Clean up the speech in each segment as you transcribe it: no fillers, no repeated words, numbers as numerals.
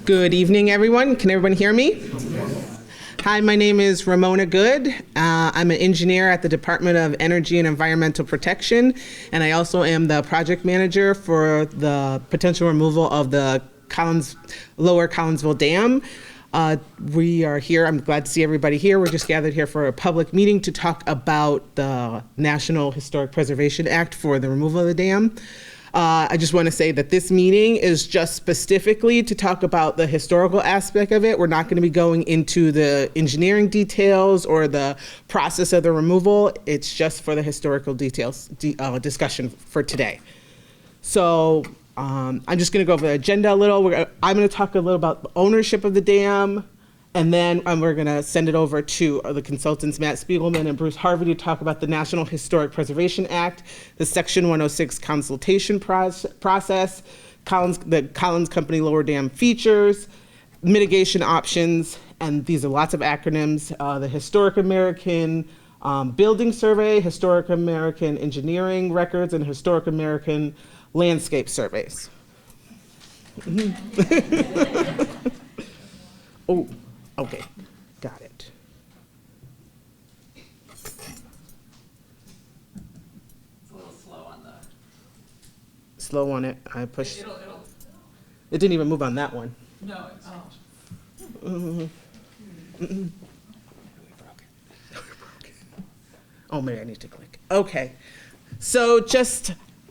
Good evening, everyone. Can everyone hear me? Hi, my name is Ramona Good. I'm an engineer at the Department of Energy and Environmental Protection, and I also am the project manager for the potential removal of the Lower Collinsville Dam. We are here. I'm glad to see everybody here. We're just gathered here for a public meeting to talk about the National Historic Preservation Act for the removal of the dam. I just want to say that this meeting is just specifically to talk about the historical aspect of it. We're not going to be going into the engineering details or the process of the removal. It's just for the historical details discussion for today. So I'm just going to go over the agenda a little. I'm going to talk a little about the ownership of the dam, and then we're going to send it over to the consultants, Matt Spiegelman and Bruce Harvey, to talk about the National Historic Preservation Act, the Section 106 consultation process, the Collins Company Lower Dam features, mitigation options, and these are lots of acronyms, the Historic American Building Survey, Historic American Engineering Records, and Historic American Landscape Surveys. Oh. Okay, got it. It's a little slow on the... Slow on it. I pushed. It'll... It didn't even move on that one. No, it's... Oh, maybe I need to click. Okay, so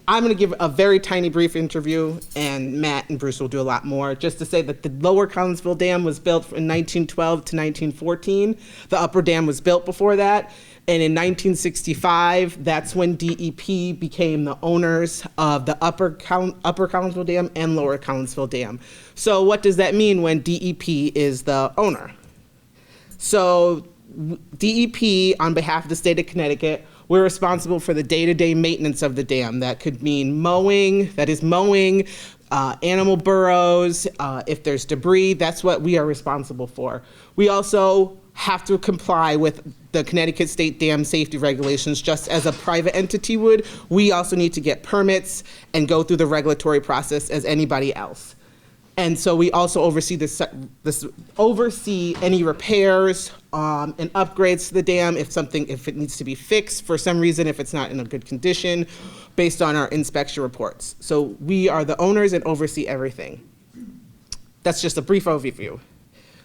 I'm going to give a very tiny brief interview, and Matt and Bruce will do a lot more, just to say that the Lower Collinsville Dam was built from 1912 to 1914. The upper dam was built before that, and in 1965, that's when DEP became the owners of the Upper Collinsville Dam and Lower Collinsville Dam. So what does that mean when DEP is the owner? So DEP, on behalf of the state of Connecticut, we're responsible for the day-to-day maintenance of the dam. That could mean mowing, animal burrows, if there's debris, that's what we are responsible for. We also have to comply with the Connecticut State Dam Safety Regulations just as a private entity would. We also need to get permits and go through the regulatory process as anybody else. And so we also oversee oversee any repairs and upgrades to the dam if it needs to be fixed for some reason, if it's not in a good condition, based on our inspection reports. So we are the owners and oversee everything. That's just a brief overview.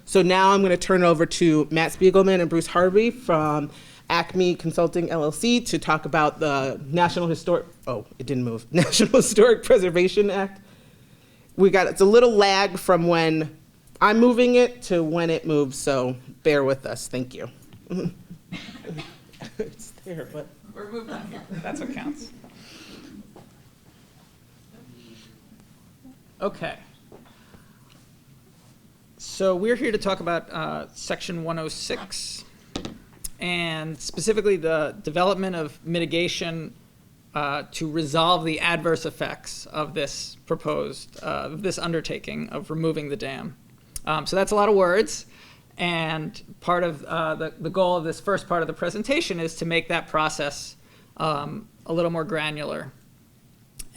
So now I'm going to turn it over to Matt Spiegelman and Bruce Harvey from Acme Consulting LLC to talk about the National Historic Preservation Act. It's a little lag from when I'm moving it to when it moves, so bear with us. Thank you. It's there, but we're moving on here. That's what counts. Okay. So we're here to talk about Section 106, and specifically the development of mitigation to resolve the adverse effects of this proposed, this undertaking of removing the dam. So that's a lot of words, and part of the goal of this first part of the presentation is to make that process a little more granular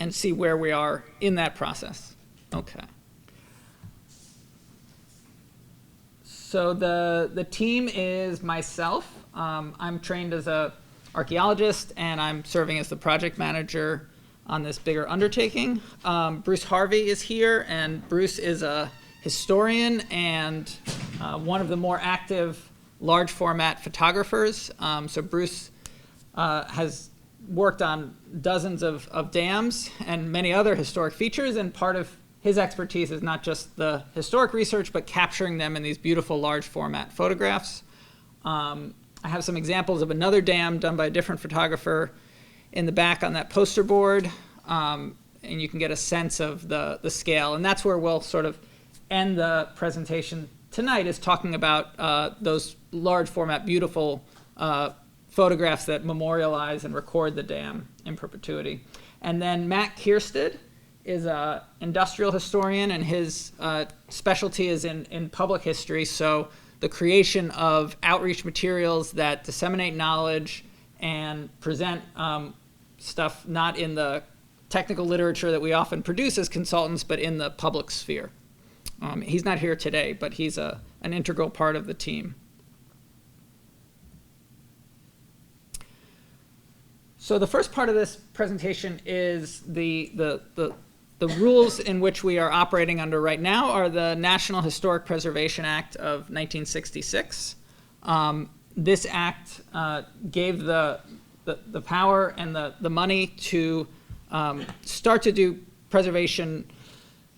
and see where we are in that process. Okay. So the team is myself. I'm trained as a archaeologist, and I'm serving as the project manager on this bigger undertaking. Bruce Harvey is here, and Bruce is a historian and one of the more active large format photographers. So Bruce has worked on dozens of dams and many other historic features, and part of his expertise is not just the historic research, but capturing them in these beautiful large format photographs. I have some examples of another dam done by a different photographer in the back on that poster board, and you can get a sense of the scale. And that's where we'll sort of end the presentation tonight, is talking about those large format, beautiful photographs that memorialize and record the dam in perpetuity. And then Matt Kiersted is an industrial historian, and his specialty is in public history. So the creation of outreach materials that disseminate knowledge and present stuff not in the technical literature that we often produce as consultants, but in the public sphere. He's not here today, but he's an integral part of the team. So the first part of this presentation is the rules in which we are operating under right now are the National Historic Preservation Act of 1966. This act gave the power and the money to start to do preservation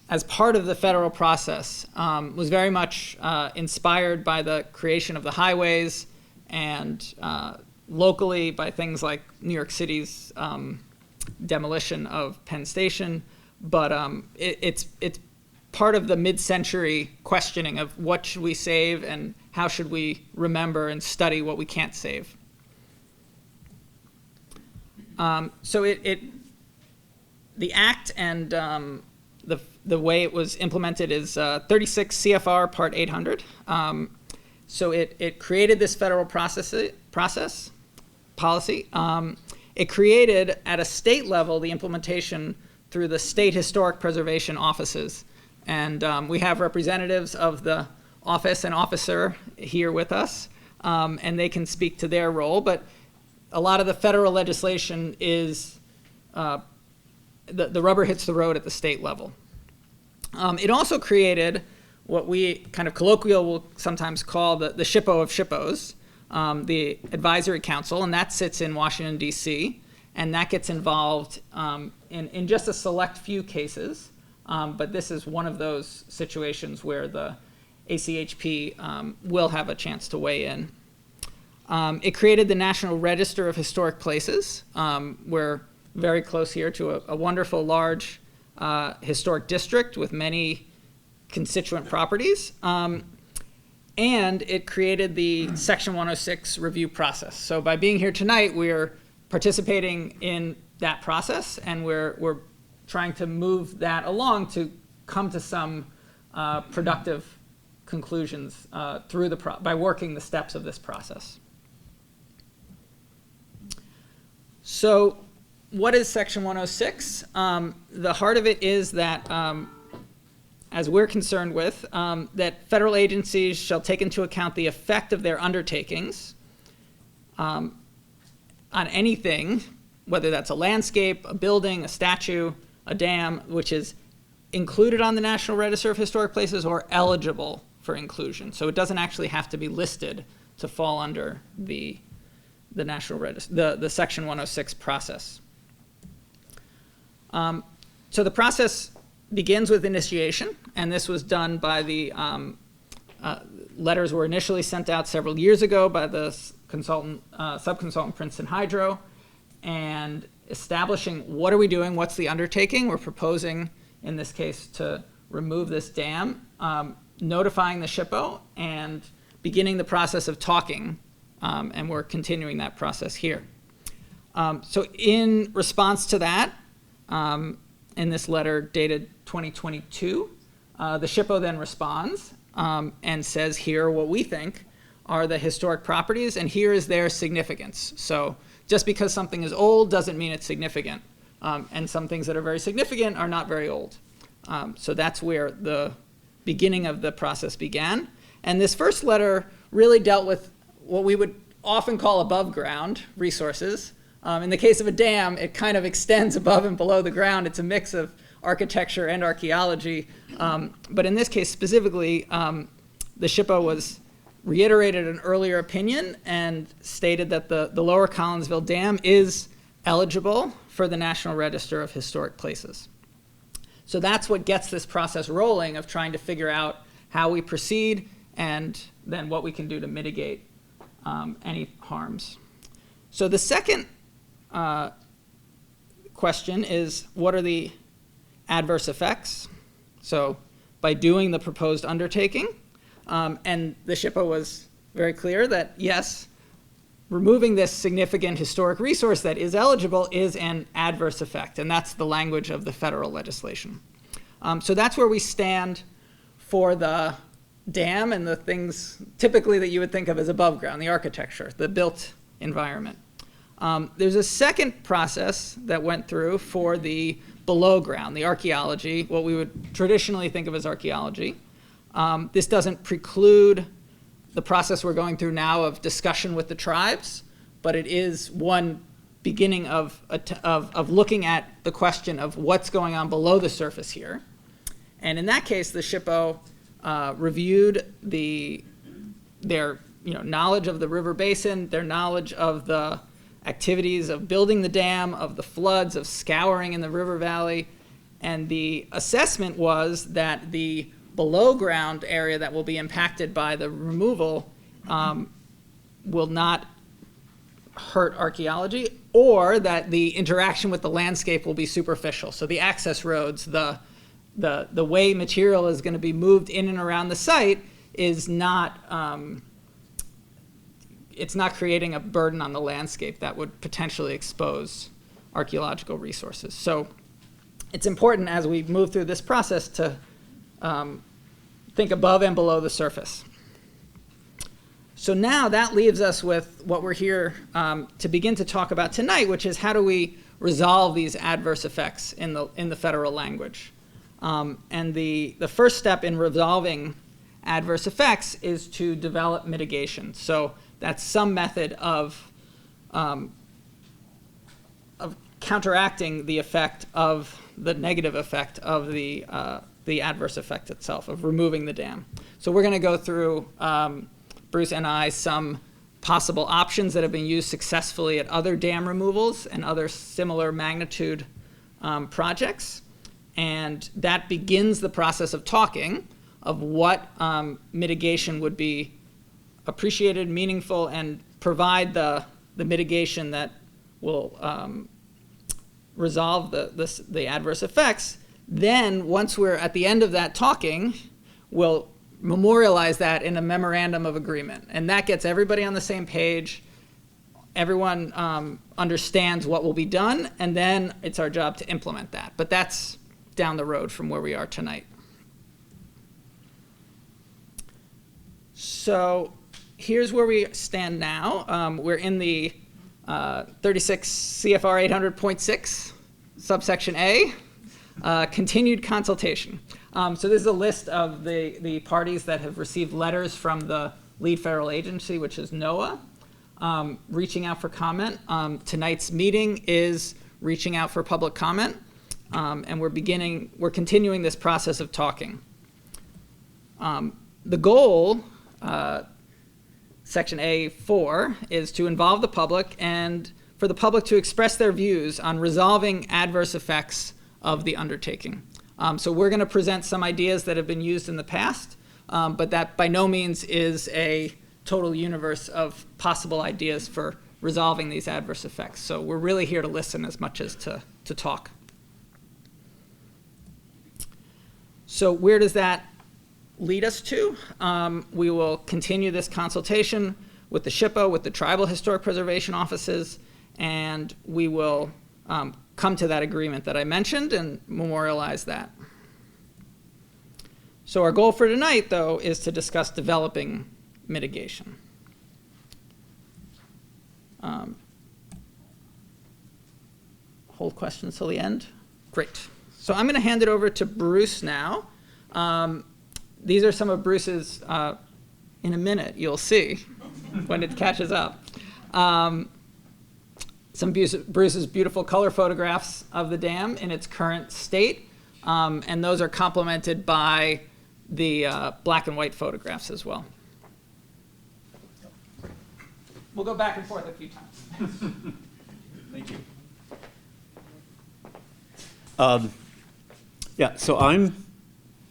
as part of the federal process. Was very much inspired by the creation of the highways and locally by things like New York City's demolition of Penn Station, but it's part of the mid-century questioning of what should we save and how should we remember and study what we can't save. So the act and the way it was implemented is 36 CFR Part 800. So it created this federal policy. It created at a state level the implementation through the state historic preservation offices. And we have representatives of the office and officer here with us, and they can speak to their role. But a lot of the federal legislation is, the rubber hits the road at the state level. It also created what we kind of colloquial will sometimes call the SHPO of SHPOs, the Advisory Council, and that sits in Washington, D.C., and that gets involved in just a select few cases. But this is one of those situations where the ACHP will have a chance to weigh in. It created the National Register of Historic Places. We're very close here to a wonderful, large historic district with many constituent properties. And it created the Section 106 review process. So by being here tonight, we're participating in that process, and we're trying to move that along to come to some productive conclusions by working the steps of this process. So what is Section 106? The heart of it is that, as we're concerned with, that federal agencies shall take into account the effect of their undertakings on anything, whether that's a landscape, a building, a statue, a dam, which is included on the National Register of Historic Places or eligible for inclusion. So it doesn't actually have to be listed to fall under the National Register, the Section 106 process. So the process begins with initiation, and this was done by the letters were initially sent out several years ago by the subconsultant Princeton Hydro, and establishing what are we doing, what's the undertaking. We're proposing, in this case, to remove this dam, notifying the SHPO, and beginning the process of talking, and we're continuing that process here. So in response to that, in this letter dated 2022, the SHPO then responds and says, here are what we think are the historic properties, and here is their significance. So just because something is old doesn't mean it's significant. And some things that are very significant are not very old. So that's where the beginning of the process began. And this first letter really dealt with what we would often call above ground resources. In the case of a dam, it kind of extends above and below the ground. It's a mix of architecture and archaeology. But in this case specifically, the SHPO reiterated an earlier opinion and stated that the Lower Collinsville Dam is eligible for the National Register of Historic Places. So that's what gets this process rolling of trying to figure out how we proceed and then what we can do to mitigate any harms. So the second question is, what are the adverse effects? So by doing the proposed undertaking, and the SHPO was very clear that yes, removing this significant historic resource that is eligible is an adverse effect, and that's the language of the federal legislation. So that's where we stand for the dam and the things typically that you would think of as above ground, the architecture, the built environment. There's a second process that went through for the below ground, the archaeology, what we would traditionally think of as archaeology. This doesn't preclude the process we're going through now of discussion with the tribes, but it is one beginning of looking at the question of what's going on below the surface here. And in that case, the SHPO reviewed their knowledge of the river basin, their knowledge of the activities of building the dam, of the floods, of scouring in the river valley. And the assessment was that the below ground area that will be impacted by the removal will not hurt archaeology, or that the interaction with the landscape will be superficial. So the access roads, the way material is going to be moved in and around the site is not, it's not creating a burden on the landscape that would potentially expose archaeological resources. So it's important as we move through this process to think above and below the surface. So now that leaves us with what we're here to begin to talk about tonight, which is how do we resolve these adverse effects in the federal language. And the first step in resolving adverse effects is to develop mitigation. So that's some method of counteracting the effect of the negative effect of the adverse effect itself, of removing the dam. So we're going to go through, Bruce and I, some possible options that have been used successfully at other dam removals and other similar magnitude projects. And that begins the process of talking of what mitigation would be appreciated, meaningful, and provide the mitigation that will resolve the adverse effects. Then, once we're at the end of that talking, we'll memorialize that in a memorandum of agreement. And that gets everybody on the same page. Everyone understands what will be done, and then it's our job to implement that. But that's down the road from where we are tonight. So here's where we stand now. We're in the 36 CFR 800.6, subsection A, continued consultation. So this is a list of the parties that have received letters from the lead federal agency, which is NOAA, reaching out for comment. Tonight's meeting is reaching out for public comment, and we're continuing this process of talking. The goal, Section A4, is to involve the public and for the public to express their views on resolving adverse effects of the undertaking. So we're going to present some ideas that have been used in the past, but that by no means is a total universe of possible ideas for resolving these adverse effects. So we're really here to listen as much as to talk. So where does that lead us to? We will continue this consultation with the SHPO, with the tribal historic preservation offices, and we will come to that agreement that I mentioned and memorialize that. So our goal for tonight, though, is to discuss developing mitigation. Hold questions till the end? Great. So I'm going to hand it over to Bruce now. These are some of Bruce's, in a minute, you'll see when it catches up. Some Bruce's beautiful color photographs of the dam in its current state, and those are complemented by the black and white photographs as well. We'll go back and forth a few times. Thank you. Yeah, so I'm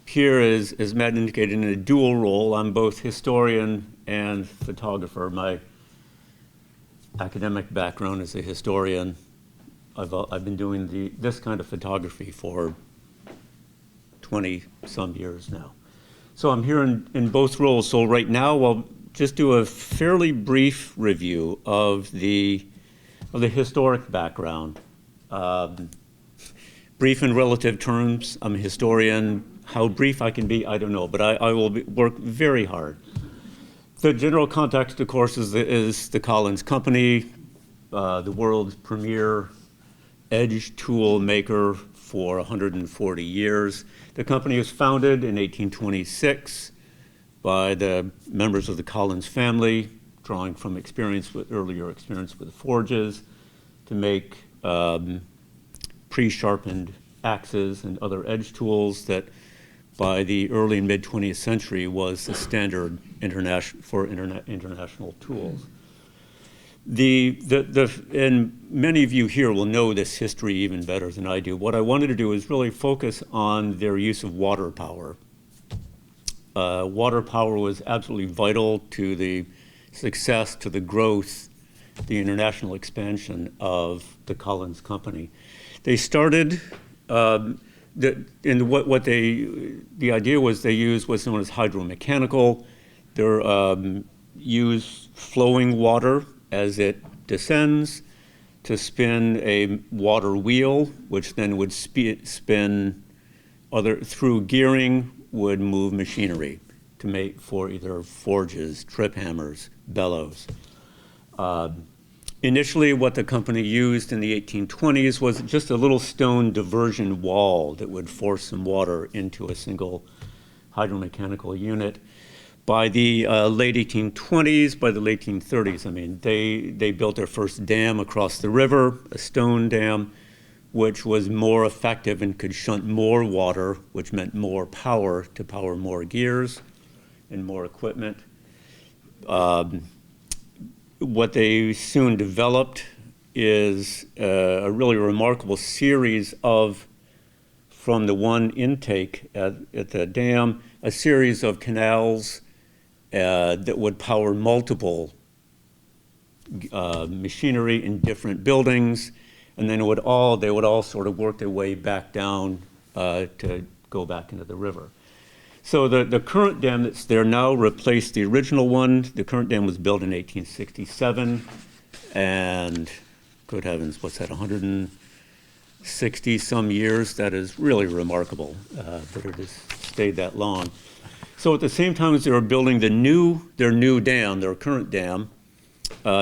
here, as Matt indicated, in a dual role. I'm both historian and photographer. My academic background as a historian. I've been doing this kind of photography for 20-some years now. So I'm here in both roles. So right now, I'll just do a fairly brief review of the historic background. Brief in relative terms. I'm a historian. How brief I can be, I don't know, but I will work very hard. The general context, of course, is the Collins Company, the world's premier edge tool maker for 140 years. The company was founded in 1826 by the members of the Collins family, drawing from earlier experience with forges, to make pre-sharpened axes and other edge tools that by the early and mid 20th century was the standard international tools. And many of you here will know this history even better than I do. What I wanted to do is really focus on their use of water power. Water power was absolutely vital to the success, to the growth, the international expansion of the Collins Company. They started, the idea was they used what's known as hydromechanical. They use flowing water as it descends to spin a water wheel, which then would spin through gearing, would move machinery to make for either forges, trip hammers, bellows. Initially, what the company used in the 1820s was just a little stone diversion wall that would force some water into a single hydromechanical unit. By the late 1820s, by the late 1830s, I mean, they built their first dam across the river, a stone dam, which was more effective and could shunt more water, which meant more power to power more gears and more equipment. What they soon developed is a really remarkable series of, from the one intake at the dam, a series of canals that would power multiple machinery in different buildings, and then they would all sort of work their way back down to go back into the river. So the current dam that's there now replaced the original one. The current dam was built in 1867, and good heavens, what's that, 160 some years? That is really remarkable that it has stayed that long. So at the same time as they were building their new dam, their current dam,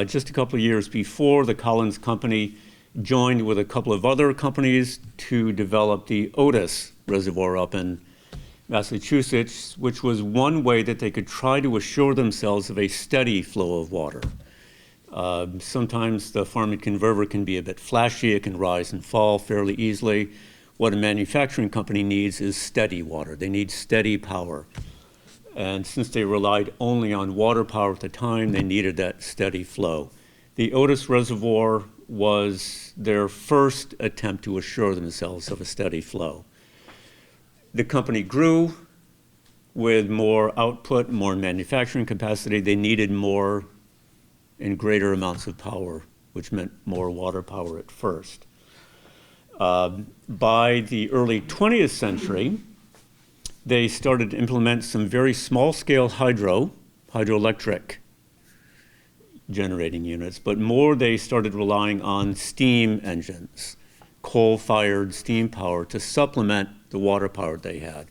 just a couple of years before, the Collins Company joined with a couple of other companies to develop the Otis Reservoir up in Massachusetts, which was one way that they could try to assure themselves of a steady flow of water. Sometimes the Farmington River can be a bit flashy. It can rise and fall fairly easily. What a manufacturing company needs is steady water. They need steady power. And since they relied only on water power at the time, they needed that steady flow. The Otis Reservoir was their first attempt to assure themselves of a steady flow. The company grew with more output, more manufacturing capacity. They needed more and greater amounts of power, which meant more water power at first. By the early 20th century, they started to implement some very small-scale hydroelectric generating units, but more they started relying on steam engines, coal-fired steam power to supplement the water power they had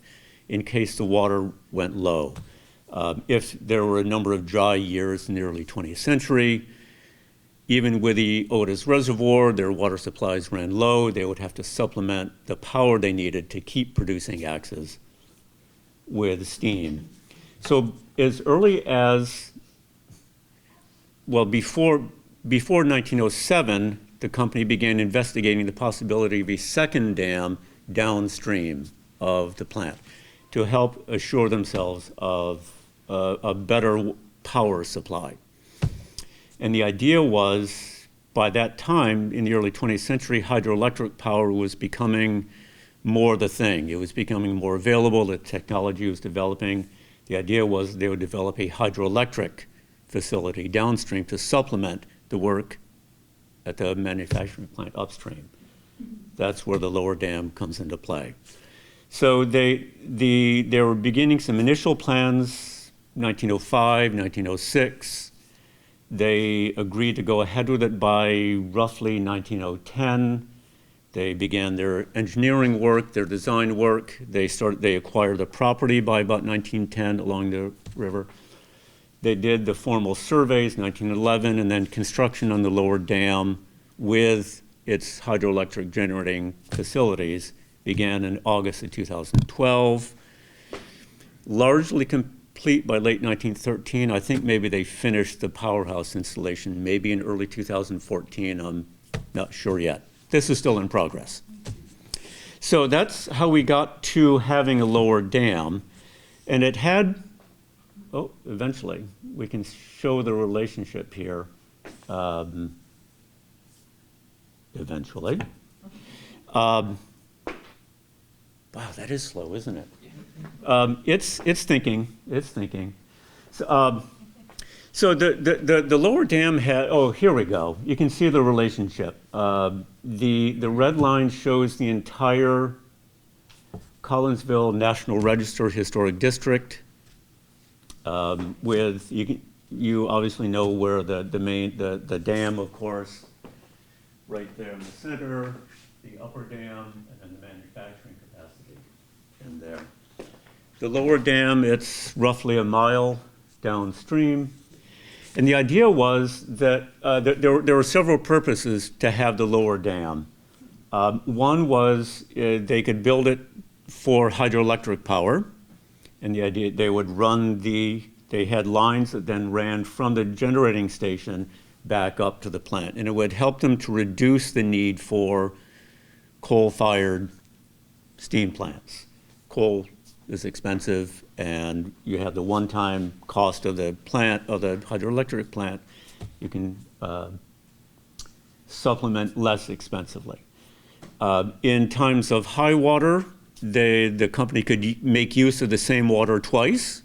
in case the water went low. If there were a number of dry years in the early 20th century, even with the Otis Reservoir, their water supplies ran low. They would have to supplement the power they needed to keep producing axes with steam. So as early as, well, before 1907, the company began investigating the possibility of a second dam downstream of the plant to help assure themselves of a better power supply. And the idea was, by that time, in the early 20th century, hydroelectric power was becoming more the thing. It was becoming more available. The technology was developing. The idea was they would develop a hydroelectric facility downstream to supplement the work at the manufacturing plant upstream. That's where the lower dam comes into play. So they were beginning some initial plans, 1905, 1906. They agreed to go ahead with it by roughly 1910. They began their engineering work, their design work. They acquired the property by about 1910 along the river. They did the formal surveys, 1911, and then construction on the lower dam with its hydroelectric generating facilities began in August of 2012. Largely complete by late 1913. I think maybe they finished the powerhouse installation maybe in early 2014. I'm not sure yet. This is still in progress. So that's how we got to having a lower dam. And it had, oh, eventually, we can show the relationship here. Eventually. Wow, that is slow, isn't it? It's thinking. So the lower dam had, oh, here we go. You can see the relationship. The red line shows the entire Collinsville National Register Historic District. With, you obviously know where the dam, of course, right there in the center, the upper dam, and then the manufacturing capacity in there. The lower dam, it's roughly a mile downstream. And the idea was that there were several purposes to have the lower dam. One was they could build it for hydroelectric power. And the idea, they would run they had lines that then ran from the generating station back up to the plant. And it would help them to reduce the need for coal-fired steam plants. Coal is expensive, and you have the one-time cost of the plant, of the hydroelectric plant. You can supplement less expensively. In times of high water, the company could make use of the same water twice.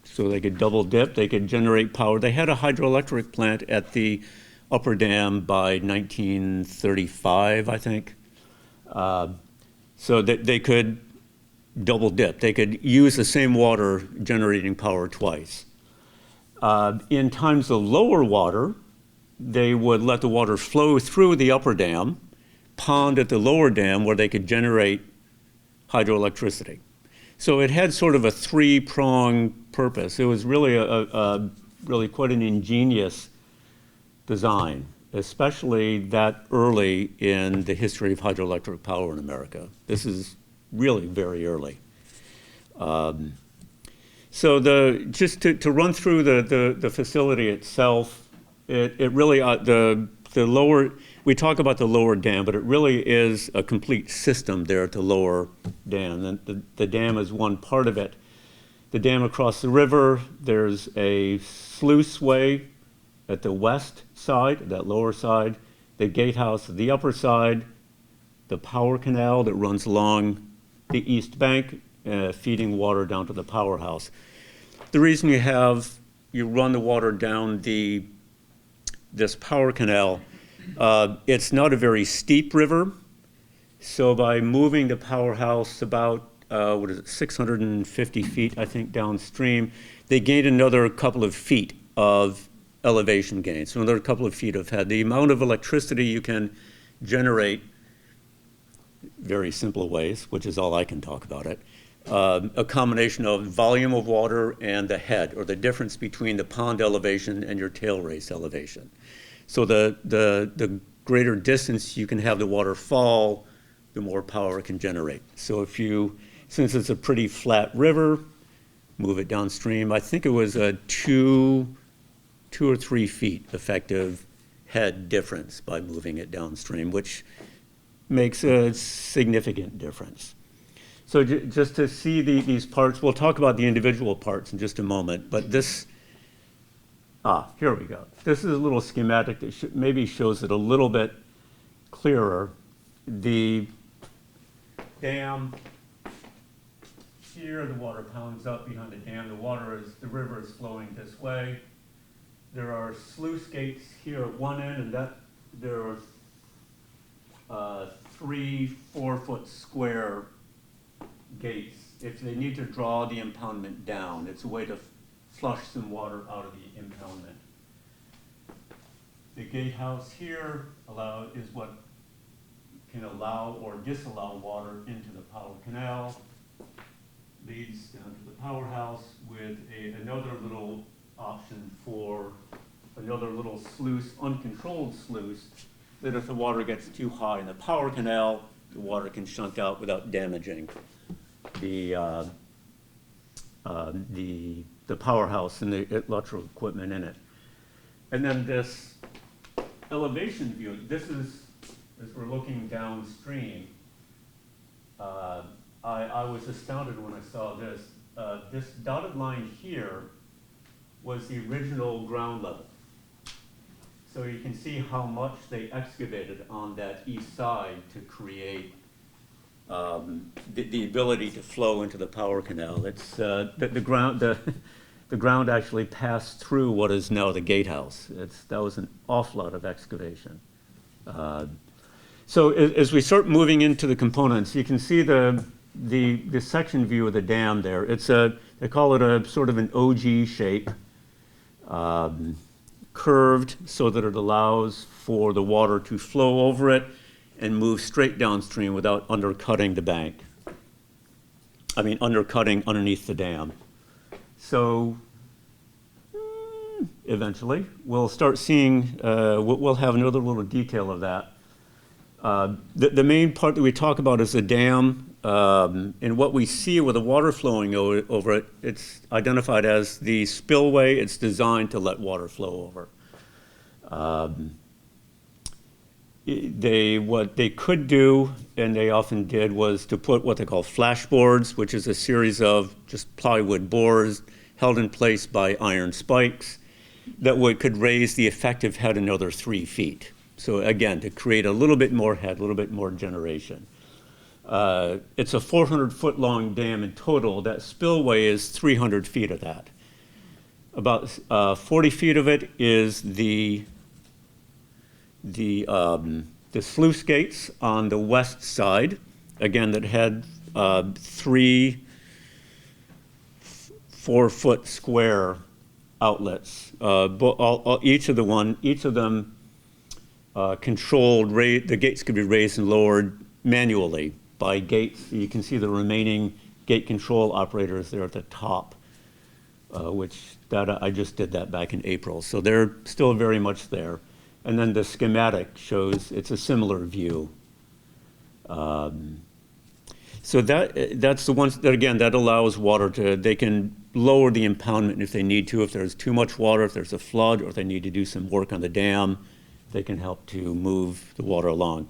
So they could double dip, they could generate power. They had a hydroelectric plant at the upper dam by 1935, I think. So that they could double dip. They could use the same water generating power twice. In times of lower water, they would let the water flow through the upper dam, pond at the lower dam where they could generate hydroelectricity. So it had sort of a three-pronged purpose. It was really really quite an ingenious design, especially that early in the history of hydroelectric power in America. This is really very early. So just to run through the facility itself, it really, the lower, we talk about the lower dam, but it really is a complete system there at the lower dam. And the dam is one part of it. The dam across the river, there's a sluiceway at the west side, that lower side, the gatehouse at the upper side, the power canal that runs along the east bank, feeding water down to the powerhouse. The reason you run the water down this power canal, it's not a very steep river, so by moving the powerhouse about 650 feet, I think, downstream, they gained another couple of feet of elevation gain, so another couple of feet of head. The amount of electricity you can generate, very simple ways, which is all I can talk about it, a combination of volume of water and the head, or the difference between the pond elevation and your tail race elevation. So the greater distance you can have the water fall, the more power it can generate. So since it's a pretty flat river, move it downstream. I think it was a 2 or 3 feet effective head difference by moving it downstream, which makes a significant difference. So just to see these parts, we'll talk about the individual parts in just a moment, but this, here we go. This is a little schematic that maybe shows it a little bit clearer. The dam, here the water pounds up behind the dam. The river is flowing this way. There are sluice gates here at one end, and there are 3 4-foot square gates. If they need to draw the impoundment down, it's a way to flush some water out of the impoundment. The gatehouse here is what can allow or disallow water into the power canal. Leads down to the powerhouse with another little option for another little sluice, uncontrolled sluice, that if the water gets too high in the power canal, the water can shunt out without damaging the, the powerhouse and the electrical equipment in it. And then this elevation view, this is, as we're looking downstream, I was astounded when I saw this. This dotted line here was the original ground level. So you can see how much they excavated on that east side to create the ability to flow into the power canal. It's the ground. The ground actually passed through what is now the gatehouse. That was an awful lot of excavation. So as we start moving into the components, you can see the section view of the dam there. They call it a sort of an OG shape, curved so that it allows for the water to flow over it and move straight downstream without undercutting the bank. I mean, undercutting underneath the dam. So eventually, we'll start seeing, we'll have another little detail of that. The main part that we talk about is the dam, and what we see with the water flowing over it, it's identified as the spillway. It's designed to let water flow over. What they could do, and they often did, was to put what they call flashboards, which is a series of just plywood boards held in place by iron spikes that could raise the effective head another 3 feet. So again, to create a little bit more head, a little bit more generation. It's a 400-foot-long dam in total. That spillway is 300 feet of that. About 40 feet of it is the sluice gates on the west side, again, that had 3 4-foot square outlets. Each of them controlled. The gates could be raised and lowered manually by gates. You can see the remaining gate control operators there at the top, I just did that back in April. So they're still very much there. And then the schematic shows it's a similar view. So that's the ones that, again, that allows water they can lower the impoundment if they need to. If there's too much water, if there's a flood, or if they need to do some work on the dam, they can help to move the water along.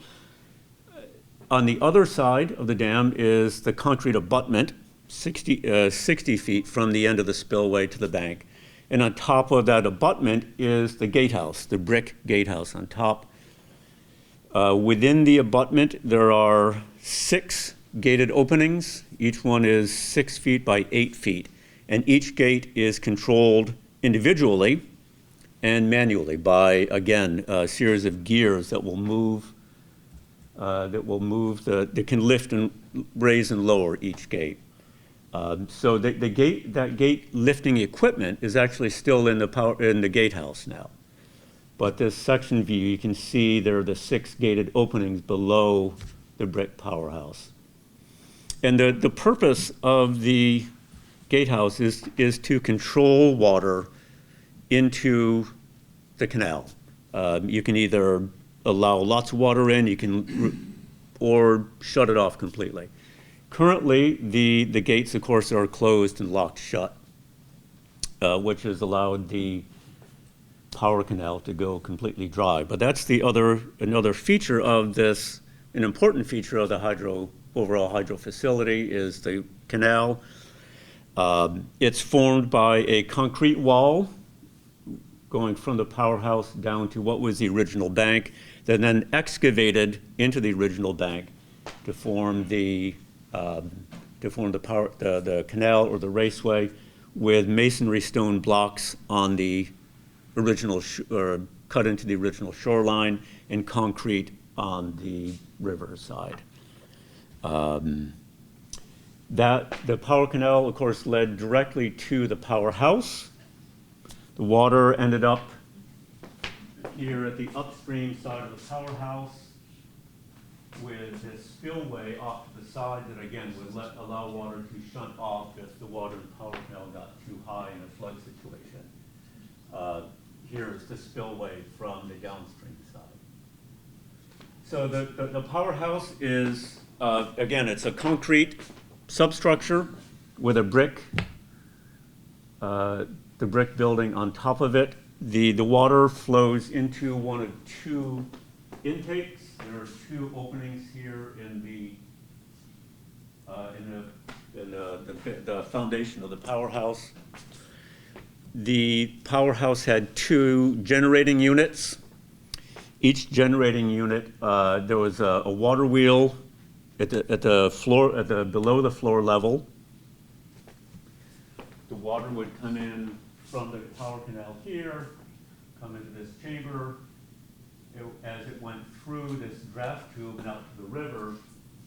On the other side of the dam is the concrete abutment, 60 feet from the end of the spillway to the bank. And on top of that abutment is the gatehouse, the brick gatehouse on top. Within the abutment, there are 6 gated openings. Each one is 6 feet by 8 feet. And each gate is controlled individually and manually by, again, a series of gears that will move, that can lift and raise and lower each gate. So that gate lifting equipment is actually still in the gatehouse now. But this section view, you can see there are the 6 gated openings below the brick powerhouse. And the purpose of the gatehouse is to control water into the canal. You can either allow lots of water in, or shut it off completely. Currently, the gates, of course, are closed and locked shut, which has allowed the power canal to go completely dry. But that's another feature of this, an important feature of the overall hydro facility is the canal. It's formed by a concrete wall going from the powerhouse down to what was the original bank, then excavated into the original bank to form the canal or the raceway, with masonry stone blocks on the original cut into the original shoreline, and concrete on the river side. The power canal, of course, led directly to the powerhouse. The water ended up here at the upstream side of the powerhouse, with this spillway off to the side that, again, would allow water to shunt off if the water in the power canal got too high in a flood situation. Here is the spillway from the downstream side. So the powerhouse is, again, it's a concrete substructure with a the brick building on top of it. The water flows into one of two intakes. There are two openings here in the foundation of the powerhouse. The powerhouse had two generating units. Each generating unit, there was a water wheel at the floor, below the floor level. The water would come in from the power canal here, come into this chamber. As it went through this draft tube and out to the river,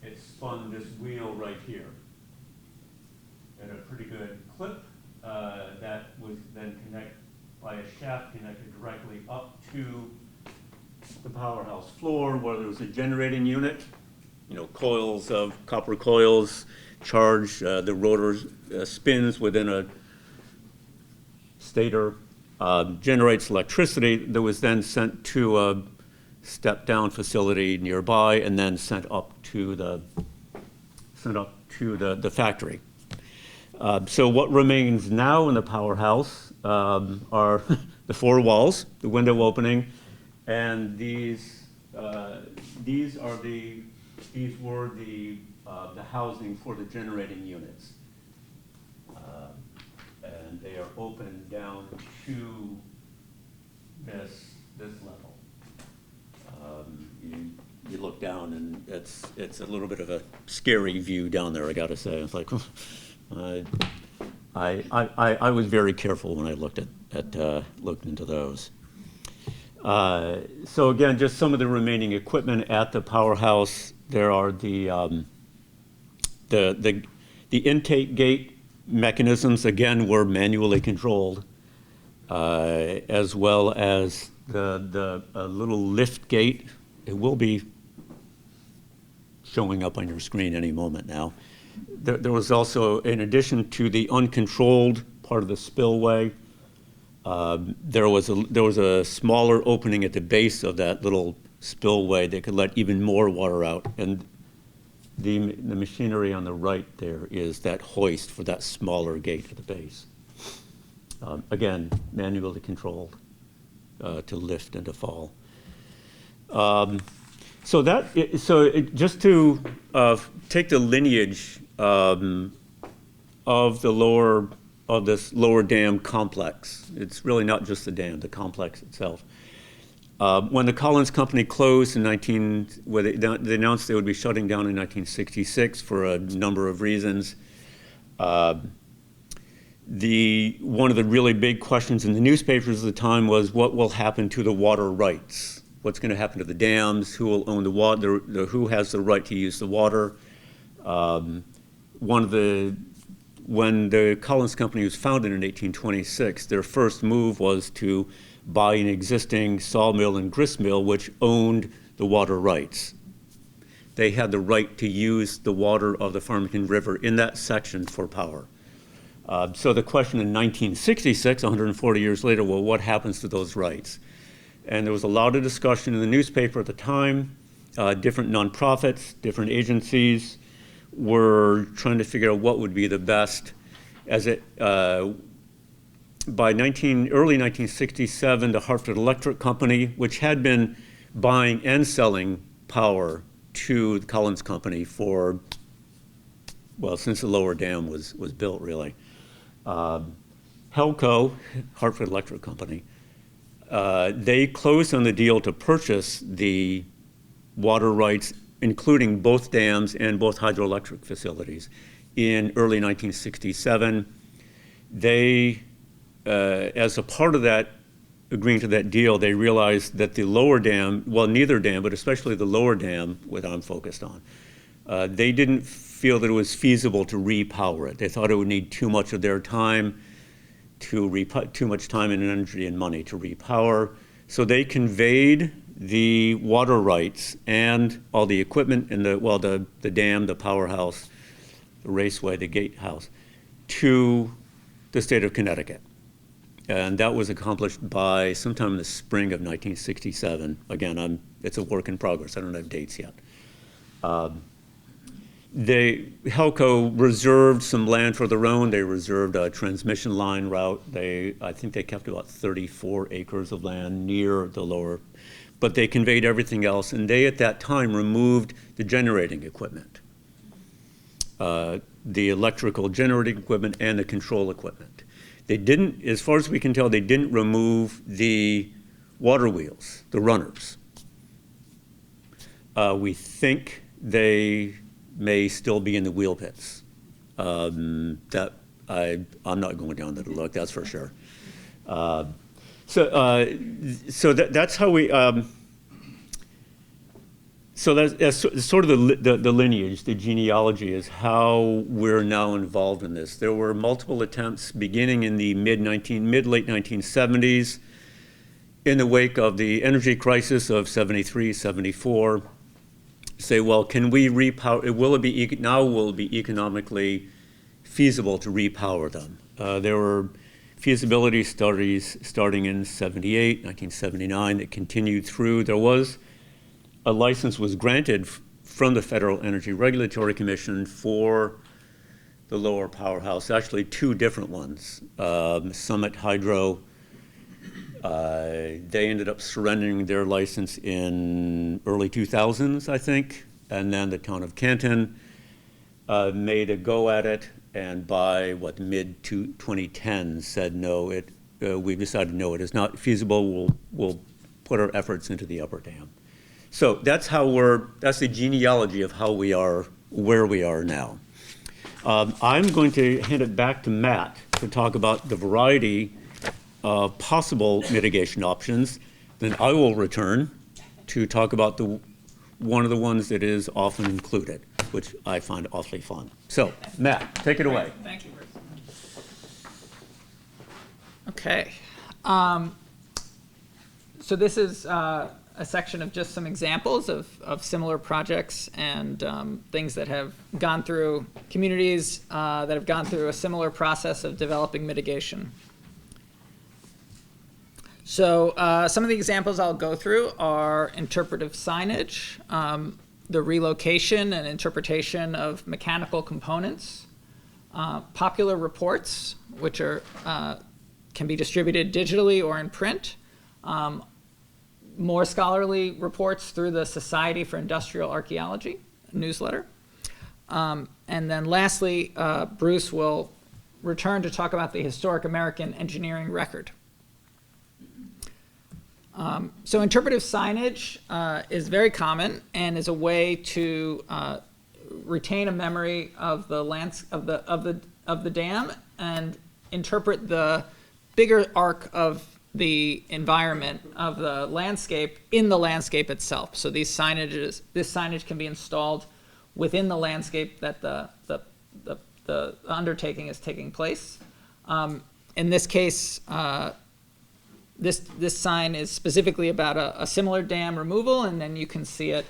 it spun this wheel right here at a pretty good clip. That was then connected by a shaft connected directly up to the powerhouse floor, where there was a generating unit, coils of copper coils charge, the rotor spins within a stator, generates electricity that was then sent to a step-down facility nearby and then sent up to the factory. So what remains now in the powerhouse are the four walls, the window opening, and these were the housing for the generating units, and they are open down to this level. You look down, and it's a little bit of a scary view down there, I got to say. It's like. I was very careful when I looked into those. So again, just some of the remaining equipment at the powerhouse. There are the intake gate mechanisms. Again, were manually controlled, as well as the little lift gate. It will be showing up on your screen any moment now. There was also, in addition to the uncontrolled part of the spillway, there was a smaller opening at the base of that little spillway that could let even more water out. And the machinery on the right there is that hoist for that smaller gate at the base. Again, manually controlled to lift and to fall. Just to take the lineage of this lower dam complex. It's really not just the dam, the complex itself. When the Collins Company closed they announced they would be shutting down in 1966 for a number of reasons. One of the really big questions in the newspapers at the time was, what will happen to the water rights? What's going to happen to the dams? Who will own the water? Who has the right to use the water? When the Collins Company was founded in 1826, their first move was to buy an existing sawmill and grist mill, which owned the water rights. They had the right to use the water of the Farmington River in that section for power. So the question in 1966, 140 years later, well, what happens to those rights? And there was a lot of discussion in the newspaper at the time. Different nonprofits, different agencies were trying to figure out what would be the best. By early 1967, the Hartford Electric Company, which had been buying and selling power to the Collins Company since the lower dam was built, really. Helco, Hartford Electric Company, they closed on the deal to purchase the water rights, including both dams and both hydroelectric facilities, in early 1967. They, as a part of that, agreeing to that deal, they realized that the lower dam, well, neither dam, but especially the lower dam, what I'm focused on, they didn't feel that it was feasible to repower it. They thought it would need too much of their time, too much time and energy and money to repower. So they conveyed the water rights and all the equipment in the dam, the powerhouse, the raceway, the gatehouse, to the state of Connecticut. And that was accomplished by sometime in the spring of 1967. Again, it's a work in progress. I don't have dates yet. Helco reserved some land for their own. They reserved a transmission line route. I think they kept about 34 acres of land near the lower, but they conveyed everything else. And they, at that time, removed the generating equipment, the electrical generating equipment and the control equipment. They didn't, as far as we can tell, they didn't remove the water wheels, the runners. We think they may still be in the wheel pits. I'm not going down there to look, that's for sure. So that's how we. So that's sort of the lineage, the genealogy is how we're now involved in this. There were multiple attempts beginning in the mid-late 1970s in the wake of the energy crisis of 73, 74. Say, well, can we repower, will it be economically feasible to repower them? There were feasibility studies starting in 78, 1979 that continued through. A license was granted from the Federal Energy Regulatory Commission for the lower powerhouse, actually two different ones. Summit Hydro, they ended up surrendering their license in early 2000s, I think, and then the town of Canton made a go at it, and by mid-2010 said no, we've decided no, it is not feasible, we'll put our efforts into the upper dam. So that's the genealogy of how we are, where we are now. I'm going to hand it back to Matt to talk about the variety of possible mitigation options. Then I will return to talk about one of the ones that is often included, which I find awfully fun. So, Matt, take it away. Thank you, Bruce. Okay. So this is a section of just some examples of similar projects and things that have gone through communities that have gone through a similar process of developing mitigation. So some of the examples I'll go through are interpretive signage, the relocation and interpretation of mechanical components, popular reports, which are can be distributed digitally or in print, more scholarly reports through the Society for Industrial Archaeology newsletter. And then lastly, Bruce will return to talk about the Historic American Engineering Record. So interpretive signage is very common and is a way to retain a memory of the dam and interpret the bigger arc of the environment of the landscape in the landscape itself. So this signage can be installed within the landscape that the undertaking is taking place. In this case, this sign is specifically about a similar dam removal, and then you can see it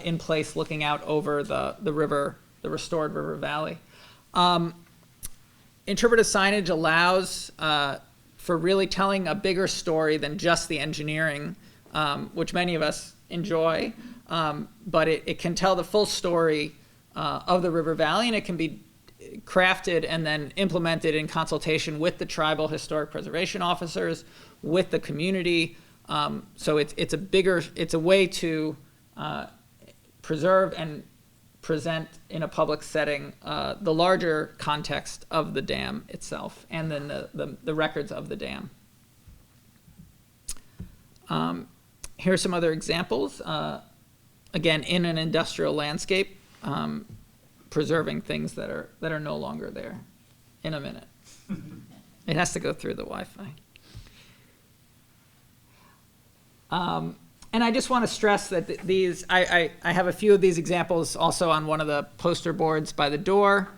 in place looking out over the river, the restored river valley. Interpretive signage allows for really telling a bigger story than just the engineering, which many of us enjoy, but it can tell the full story of the river valley, and it can be crafted and then implemented in consultation with the tribal historic preservation officers, with the community. So it's a way to preserve and present in a public setting the larger context of the dam itself and then the records of the dam. Here are some other examples. Again, in an industrial landscape, preserving things that are no longer there. In a minute. It has to go through the Wi-Fi. And I just want to stress that I have a few of these examples also on one of the poster boards by the door.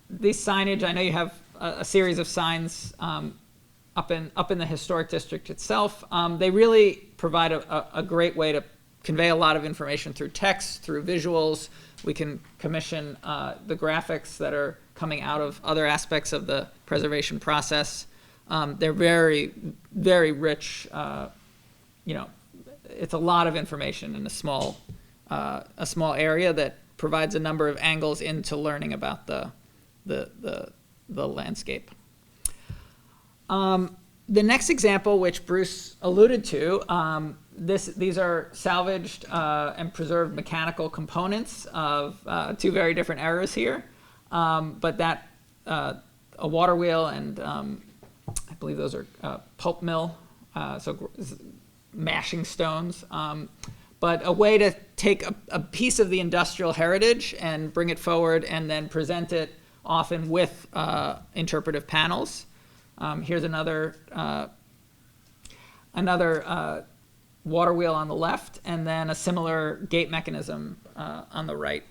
These signage, I know you have a series of signs up in the historic district itself. They really provide a great way to convey a lot of information through text, through visuals. We can commission the graphics that are coming out of other aspects of the preservation process. They're very, very rich. It's a lot of information in a small area that provides a number of angles into learning about the landscape. The next example, which Bruce alluded to, these are salvaged and preserved mechanical components of two very different eras here, but that a water wheel and I believe those are pulp mill, so mashing stones, but a way to take a piece of the industrial heritage and bring it forward and then present it often with interpretive panels. Here's another water wheel on the left, and then a similar gate mechanism on the right.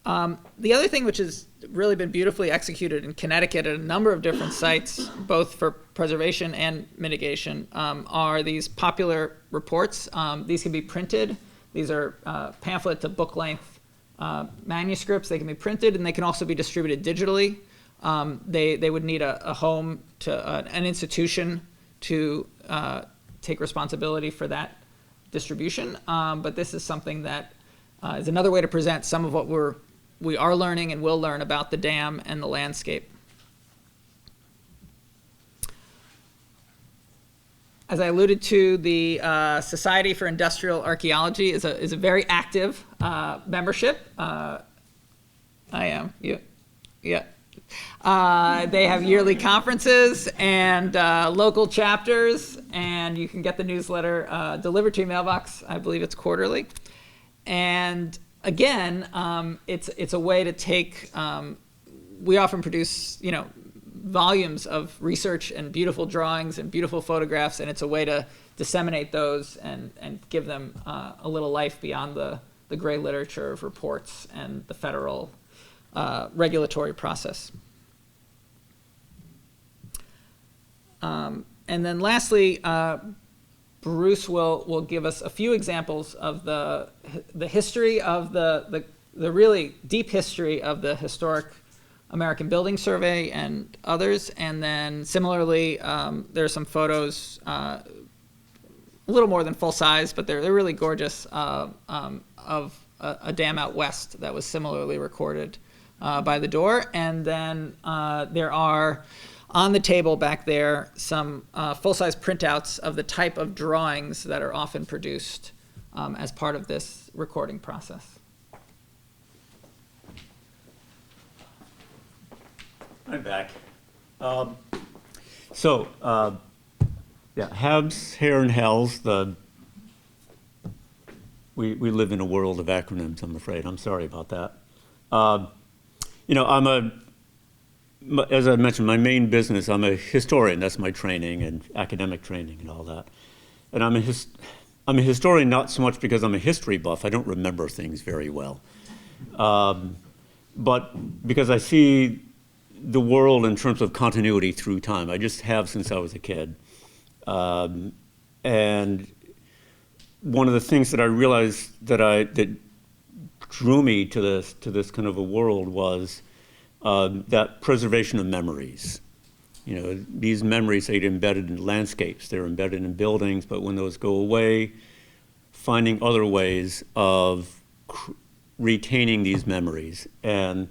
The other thing which has really been beautifully executed in Connecticut at a number of different sites, both for preservation and mitigation, are these popular reports. These can be printed. These are pamphlet to book length manuscripts. They can be printed, and they can also be distributed digitally. They would need a home to an institution to take responsibility for that distribution. But this is something that is another way to present some of what we are learning and will learn about the dam and the landscape. As I alluded to, the Society for Industrial Archaeology is a very active membership. I am, yeah. They have yearly conferences and local chapters, and you can get the newsletter delivered to your mailbox. I believe it's quarterly. And again, it's a way to take. We often produce, volumes of research and beautiful drawings and beautiful photographs, and it's a way to disseminate those and give them a little life beyond the gray literature of reports and the federal regulatory process. And then lastly, Bruce will give us a few examples of the history of the really deep history of the Historic American Building Survey and others. And then similarly, there are some photos, a little more than full size, but they're really gorgeous, of a dam out west that was similarly recorded by the door. And then there are, on the table back there, some full-size printouts of the type of drawings that are often produced as part of this recording process. I'm back. HABs, Hair and Hells, we live in a world of acronyms, I'm afraid. I'm sorry about that. As I mentioned, my main business, I'm a historian. That's my training and academic training and all that. And I'm a historian not so much because I'm a history buff. I don't remember things very well. But because I see the world in terms of continuity through time. I just have since I was a kid. And one of the things that I realized that drew me to this kind of a world was that preservation of memories. These memories, they get embedded in landscapes, they're embedded in buildings, but when those go away, finding other ways of retaining these memories. And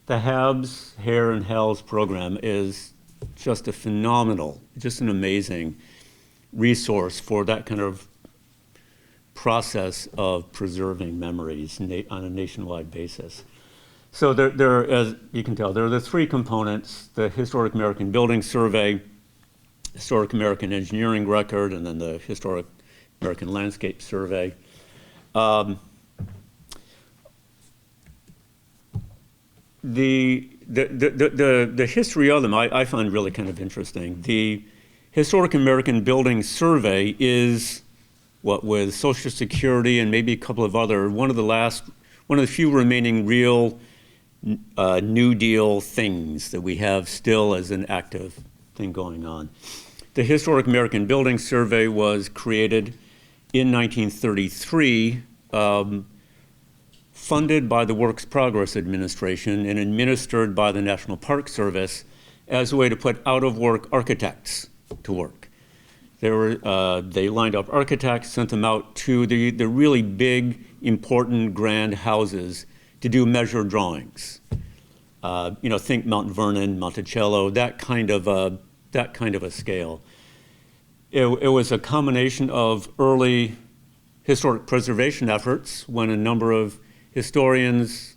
the HABs, Hair and Hells program is just a phenomenal, just an amazing resource for that kind of process of preserving memories on a nationwide basis. So there, as you can tell, there are the three components: the Historic American Building Survey, Historic American Engineering Record, and then the Historic American Landscape Survey. The history of them I find really kind of interesting. The Historic American Building Survey is what, with Social Security and maybe a couple of other, one of the few remaining real New Deal things that we have still as an active thing going on. The Historic American Building Survey was created in 1933 funded by the Works Progress Administration and administered by the National Park Service as a way to put out-of-work architects to work. They lined up architects, sent them out to the really big, important, grand houses to do measured drawings. Think Mount Vernon, Monticello, that kind of a scale. It was a combination of early historic preservation efforts when a number of historians,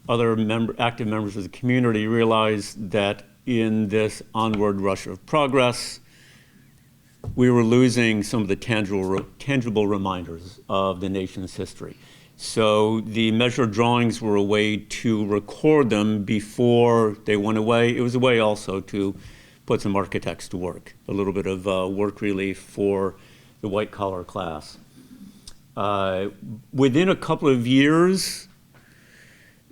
other active members of the community realized that in this onward rush of progress, we were losing some of the tangible reminders of the nation's history. So the measured drawings were a way to record them before they went away. It was a way also to put some architects to work, a little bit of work relief for the white-collar class. Within a couple of years,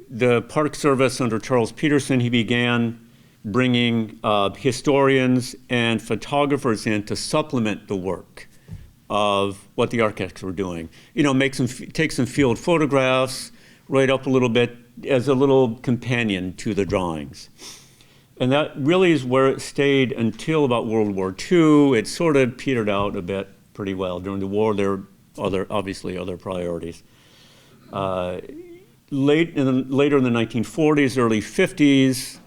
the Park Service under Charles Peterson, he began bringing historians and photographers in to supplement the work of what the architects were doing. Take some field photographs, write up a little bit as a little companion to the drawings. And that really is where it stayed until about World War II. It sort of petered out a bit pretty well. During the war, there were obviously other priorities. Later in the 1940s, early 50s,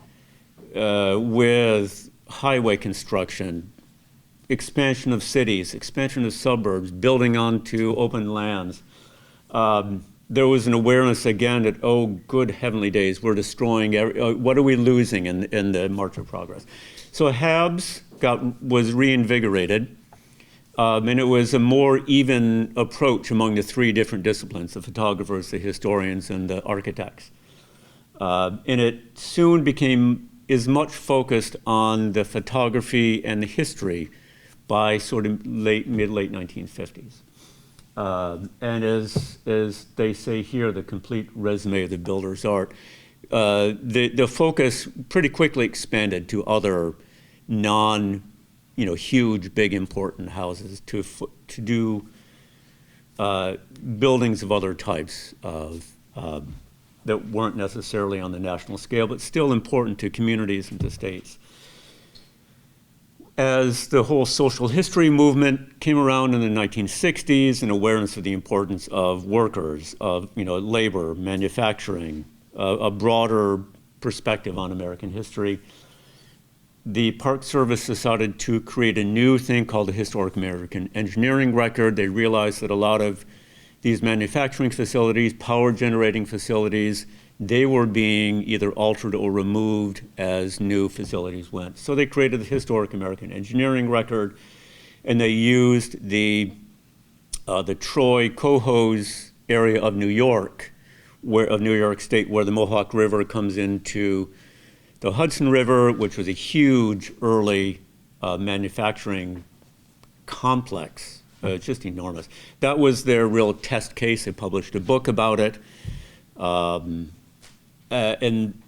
with highway construction, expansion of cities, expansion of suburbs, building onto open lands, there was an awareness again that, oh, good heavenly days, we're destroying, what are we losing in the March of Progress? So HABS was reinvigorated, and it was a more even approach among the three different disciplines, the photographers, the historians, and the architects. And it soon became as much focused on the photography and the history by sort of mid-late 1950s. And as they say here, the complete resume of the builder's art, the focus pretty quickly expanded to other huge, big, important houses to do buildings of other types that weren't necessarily on the national scale, but still important to communities and to states. As the whole social history movement came around in the 1960s, and awareness of the importance of workers, of labor, manufacturing, a broader perspective on American history, the Park Service decided to create a new thing called the Historic American Engineering Record. They realized that a lot of these manufacturing facilities, power generating facilities, they were being either altered or removed as new facilities went. So they created the Historic American Engineering Record, and they used the Troy Cohoes area of New York State, where the Mohawk River comes into the Hudson River, which was a huge early manufacturing complex. It's just enormous. That was their real test case. They published a book about it. And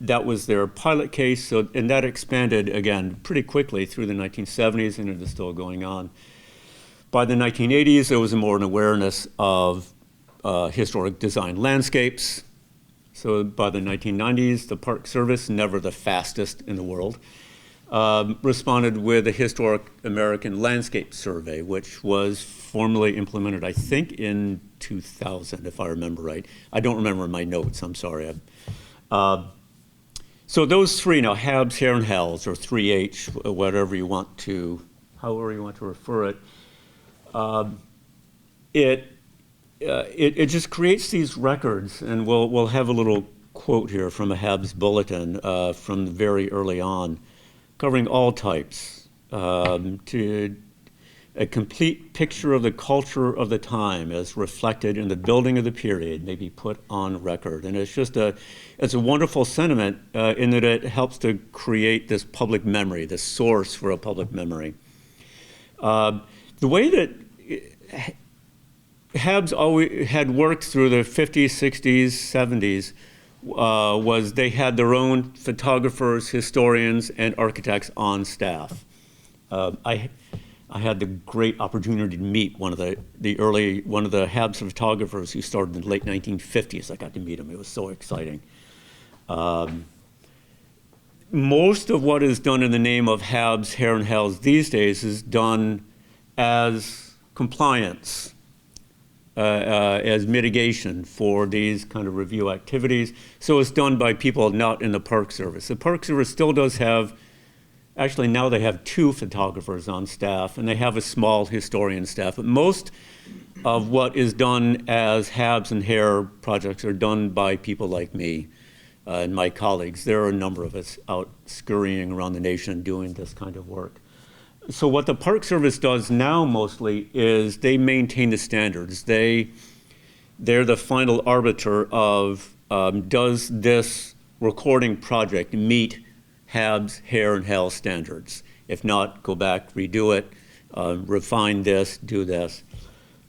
that was their pilot case. And that expanded, again, pretty quickly through the 1970s, and it is still going on. By the 1980s, there was more an awareness of historic design landscapes. So by the 1990s, the Park Service, never the fastest in the world, responded with a Historic American Landscape Survey, which was formally implemented, I think, in 2000, if I remember right. I don't remember my notes, I'm sorry. So those three now, HABS, HARE, and HALS, or 3H, however you want to refer it, it just creates these records, and we'll have a little quote here from a HABS bulletin from very early on, covering all types, to a complete picture of the culture of the time as reflected in the building of the period may be put on record. And it's just it's a wonderful sentiment in that it helps to create this public memory, this source for a public memory. The way that HABS always had worked through the 50s, 60s, 70s was they had their own photographers, historians, and architects on staff. I had the great opportunity to meet one of the Habs photographers who started in the late 1950s. I got to meet him. It was so exciting. Most of what is done in the name of Habs, Hair, and Hels these days is done as compliance, as mitigation for these kind of review activities. So it's done by people not in the Park Service. The Park Service still does have, actually now they have 2 photographers on staff, and they have a small historian staff. But most of what is done as Habs and Hair projects are done by people like me and my colleagues. There are a number of us out scurrying around the nation doing this kind of work. So what the Park Service does now mostly is they maintain the standards. They're the final arbiter of does this recording project meet Habs, Hair, and Hel standards? If not, go back, redo it, refine this, do this.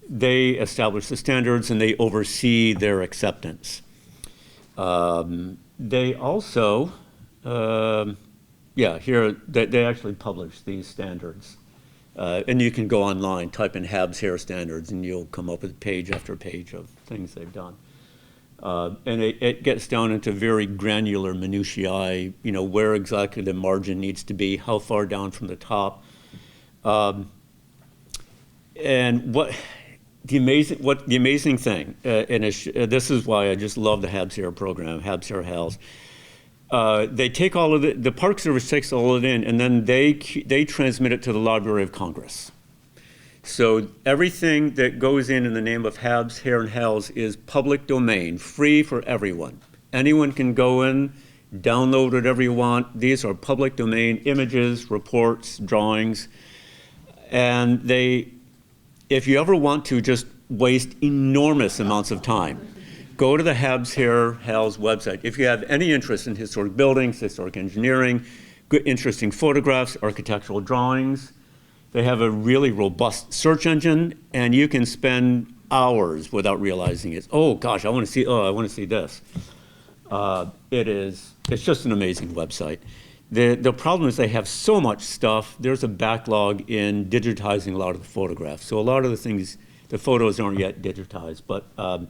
They establish the standards and they oversee their acceptance. They also, here, they actually publish these standards. And you can go online, type in Habs Hair Standards, and you'll come up with page after page of things they've done. And it gets down into very granular minutiae, where exactly the margin needs to be, how far down from the top. And the amazing thing, this is why I just love the Habs Hair program, Habs Hair Hels. They take all of the Park Service takes all of it in, and then they transmit it to the Library of Congress. So everything that goes in the name of Habs, Hair, and Hels is public domain, free for everyone. Anyone can go in, download whatever you want. These are public domain images, reports, drawings. And if you ever want to just waste enormous amounts of time, go to the Habs Hair Hels website. If you have any interest in historic buildings, historic engineering, good, interesting photographs, architectural drawings, they have a really robust search engine, and you can spend hours without realizing it. Oh gosh, I want to see this. It's just an amazing website. The problem is they have so much stuff. There's a backlog in digitizing a lot of the photographs. So a lot of the photos aren't yet digitized, but I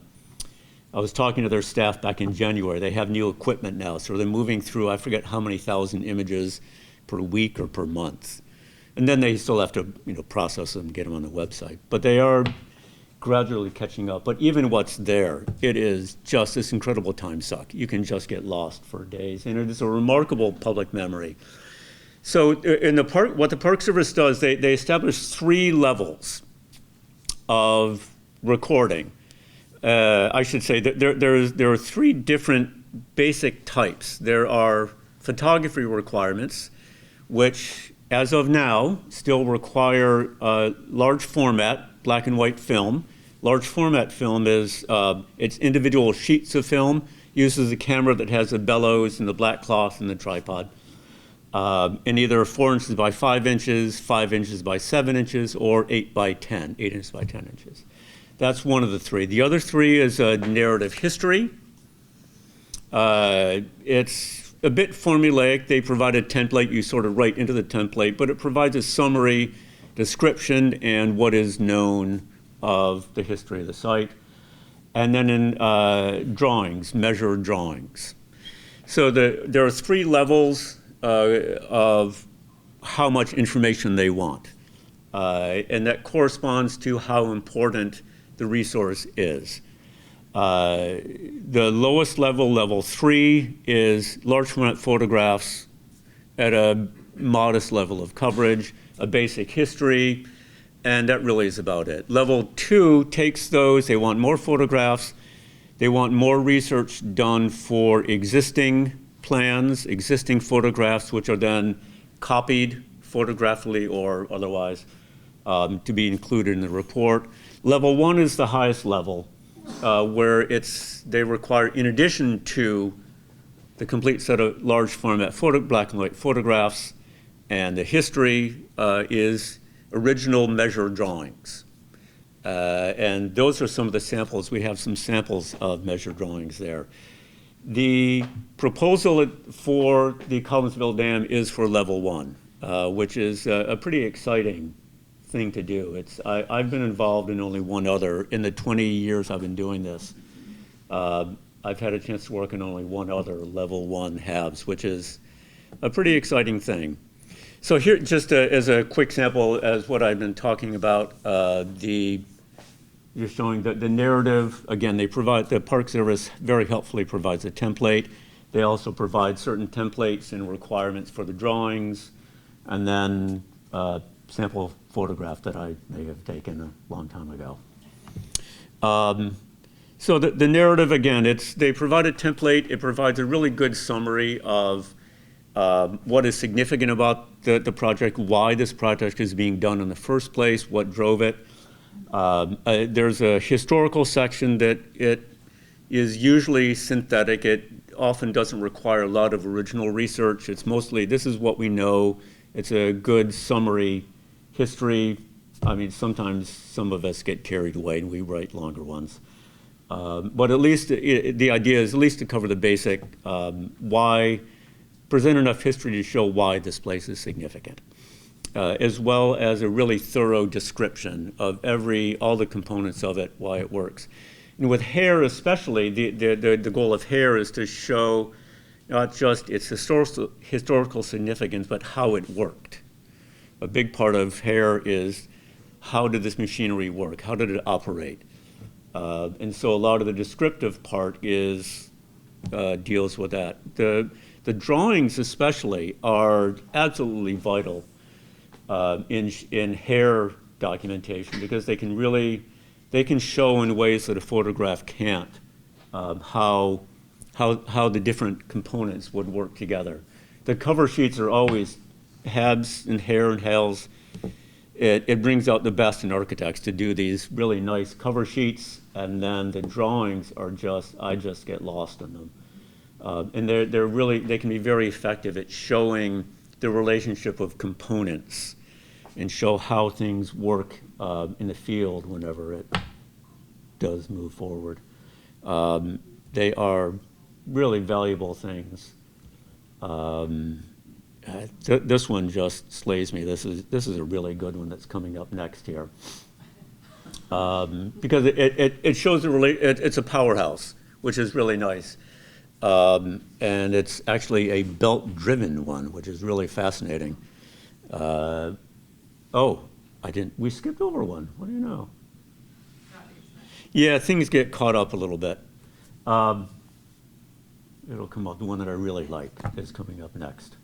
was talking to their staff back in January. They have new equipment now, so they're moving through, I forget how many thousand images per week or per month. And then they still have to process them and get them on the website. But they are gradually catching up. But even what's there, it is just this incredible time suck. You can just get lost for days. And it is a remarkable public memory. So what the Park Service does, they establish 3 levels of recording. I should say that there are 3 different basic types. There are photography requirements, which, as of now, still require large format, black and white film. Large format film is it's individual sheets of film, uses a camera that has the bellows and the black cloth and the tripod. And either 4 inches by 5 inches, 5 inches by 7 inches, or 8 inches by 10 inches. That's one of the 3. The other 3 is narrative history. It's a bit formulaic. They provide a template. You sort of write into the template, but it provides a summary description and what is known of the history of the site. And then in drawings, measured drawings. So there are 3 levels of how much information they want. And that corresponds to how important the resource is. The lowest level, level 3, is large format photographs at a modest level of coverage, a basic history, and that really is about it. Level 2 takes those, they want more photographs, they want more research done for existing plans, existing photographs, which are then copied photographically or otherwise to be included in the report. Level 1 is the highest level, where they require, in addition to the complete set of large format black and white photographs and the history, is original measured drawings. And those are some of the samples. We have some samples of measured drawings there. The proposal for the Collinsville Dam is for level 1, which is a pretty exciting thing to do. I've been involved in only one other. In the 20 years I've been doing this, I've had a chance to work on only one other level 1 HABs, which is a pretty exciting thing. So here, just as a quick sample, as what I've been talking about, you're showing the narrative. Again, the Park Service very helpfully provides a template. They also provide certain templates and requirements for the drawings, and then a sample photograph that I may have taken a long time ago. So the narrative, again, they provide a template. It provides a really good summary of what is significant about the project, why this project is being done in the first place, what drove it. There's a historical section that it is usually synthetic. It often doesn't require a lot of original research. It's mostly, this is what we know. It's a good summary history. I mean, sometimes some of us get carried away and we write longer ones. But at least the idea is at least to cover the basic present enough history to show why this place is significant, as well as a really thorough description of all the components of it, why it works. And with HARE especially, the goal of HARE is to show not just its historical significance, but how it worked. A big part of HARE is how did this machinery work? How did it operate? And so a lot of the descriptive part deals with that. The drawings especially are absolutely vital in HARE documentation because they can show in ways that a photograph can't how the different components would work together. The cover sheets are always HABs and HARE and HALs. It brings out the best in architects to do these really nice cover sheets, and then the drawings are I just get lost in them. And they can be very effective at showing the relationship of components and show how things work in the field whenever it does move forward. They are really valuable things. This one just slays me. This is a really good one that's coming up next here. Because it shows it's a powerhouse, which is really nice. And it's actually a belt-driven one, which is really fascinating. We skipped over one. What do you know? Yeah, things get caught up a little bit. It'll come up. The one that I really like is coming up next.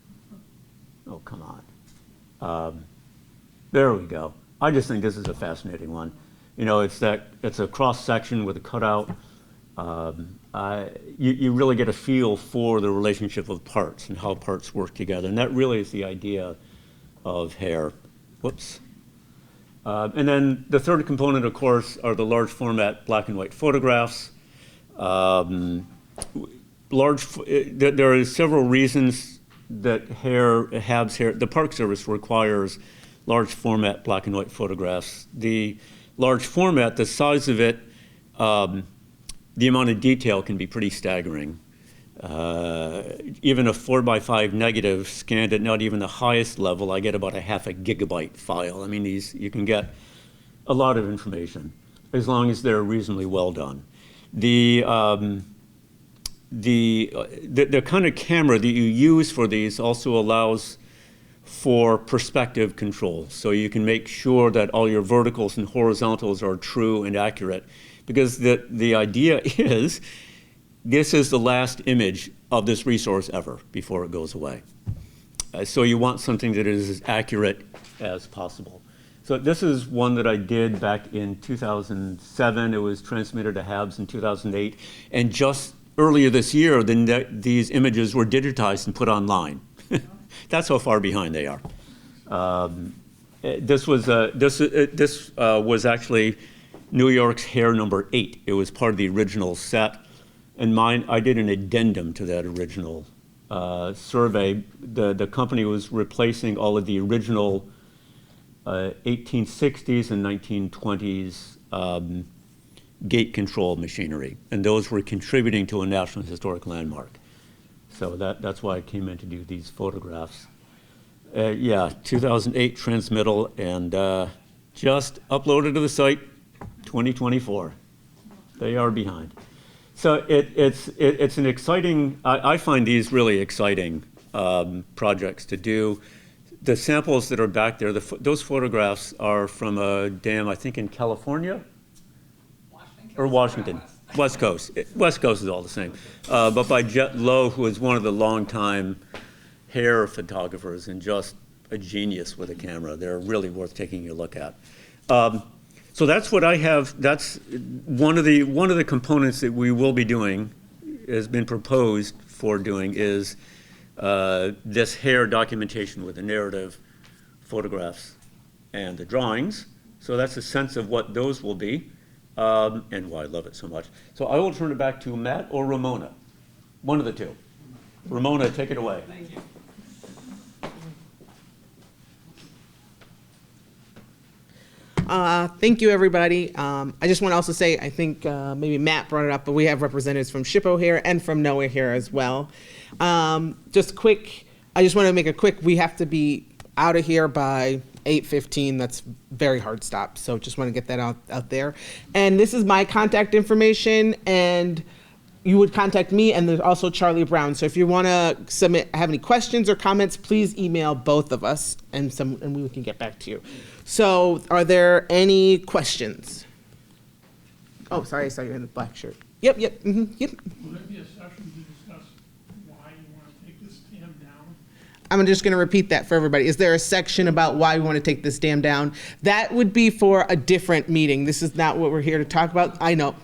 Oh, come on. There we go. I just think this is a fascinating one. You know, it's a cross-section with a cutout. You really get a feel for the relationship of parts and how parts work together. And that really is the idea of HARE. Whoops. And then the third component, of course, are the large format black and white photographs. There are several reasons that the Park Service requires large format black and white photographs. The large format, the size of it, the amount of detail can be pretty staggering. Even a 4x5 negative scanned at not even the highest level, I get about a half a gigabyte file. I mean, you can get a lot of information as long as they're reasonably well done. The kind of camera that you use for these also allows for perspective control. So you can make sure that all your verticals and horizontals are true and accurate. Because the idea is, this is the last image of this resource ever before it goes away. So you want something that is as accurate as possible. So this is one that I did back in 2007. It was transmitted to HABs in 2008. And just earlier this year, these images were digitized and put online. That's how far behind they are. This was actually New York's HARE number 8. It was part of the original set. And I did an addendum to that original survey. The company was replacing all of the original 1860s and 1920s gate control machinery. And those were contributing to a National Historic Landmark. So that's why I came in to do these photographs. 2008 transmittal, and just uploaded to the site 2024. They are behind. So it's an exciting, I find these really exciting projects to do. The samples that are back there, those photographs are from a dam, I think in California or Washington. West Coast. West Coast is all the same. But by Jet Lowe, who is one of the longtime hair photographers and just a genius with a camera. They're really worth taking a look at. So that's what I have. That's one of the components that we will be doing, has been proposed for doing, is this hair documentation with the narrative, photographs, and the drawings. So that's a sense of what those will be, and why I love it so much. So I will turn it back to Matt or Ramona, one of the two. Ramona, take it away. Thank you. Thank you, everybody. I just want to also say, I think maybe Matt brought it up, but we have representatives from SHPO here and from NOAA here as well. Just quick, I just want to make a quick, we have to be out of here by 8:15. That's very hard stop. So just want to get that out there. And this is my contact information, and you would contact me, and there's also Charlie Brown. So if you want to have any questions or comments, please email both of us, and we can get back to you. So are there any questions? Oh, sorry, I saw you in the black shirt. Yep. Will there be a session to discuss why you want to take this dam down? I'm just going to repeat that for everybody. Is there a section about why we want to take this dam down? That would be for a different meeting. This is not what we're here to talk about. I know.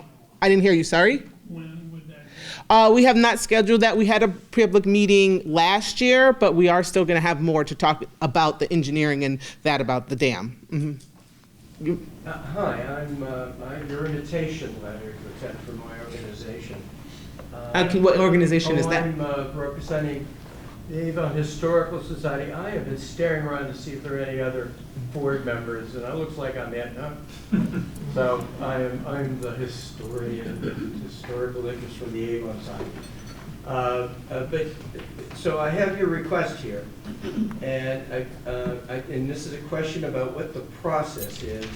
I didn't hear you, sorry? When would that be? We have not scheduled that. We had a public meeting last year, but we are still going to have more to talk about the engineering and that about the dam. Hi, I'm your invitation letter to attend from my organization. What organization is that? I'm representing the Avon Historical Society. I have been staring around to see if there are any other board members, and it looks like I'm it. No. So I'm the historian, historical interest from the Avon side. So I have your request here, and and this is a question about what the process is.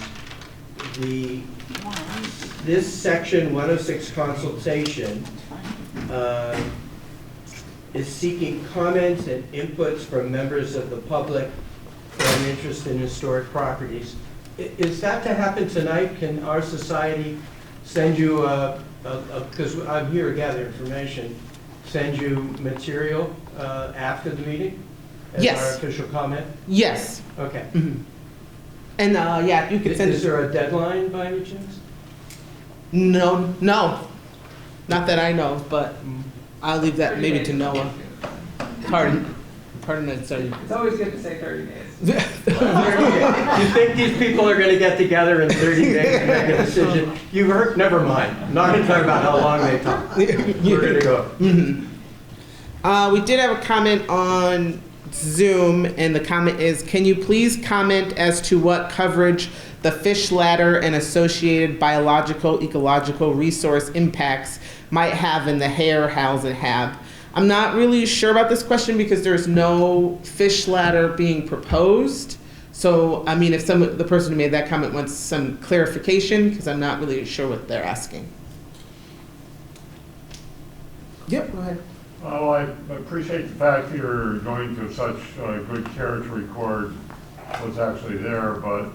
This section 106 consultation is seeking comments and inputs from members of the public who have an interest in historic properties. Is that to happen tonight? Can our society send you because I'm here to gather information, send you material after the meeting? As Yes. our official comment? Yes. Okay. And yeah, you can send Is it. there a deadline by any chance? No. Not that I know, but I'll leave that maybe to Noah. Pardon that, sorry. It's always good to say 30 days. 30 days. You think these people are going to get together in 30 days and make a decision? You heard? Never mind. I'm not going to talk about how long they talk. We're going to go. We did have a comment on Zoom, and the comment is, can you please comment as to what coverage the fish ladder and associated biological, ecological resource impacts might have in the hair house and have? I'm not really sure about this question because there's no fish ladder being proposed. So, I mean, if the person who made that comment wants some clarification, because I'm not really sure what they're asking. Yep, go ahead. Well, I appreciate the fact you're going to such good care to record what's actually there, but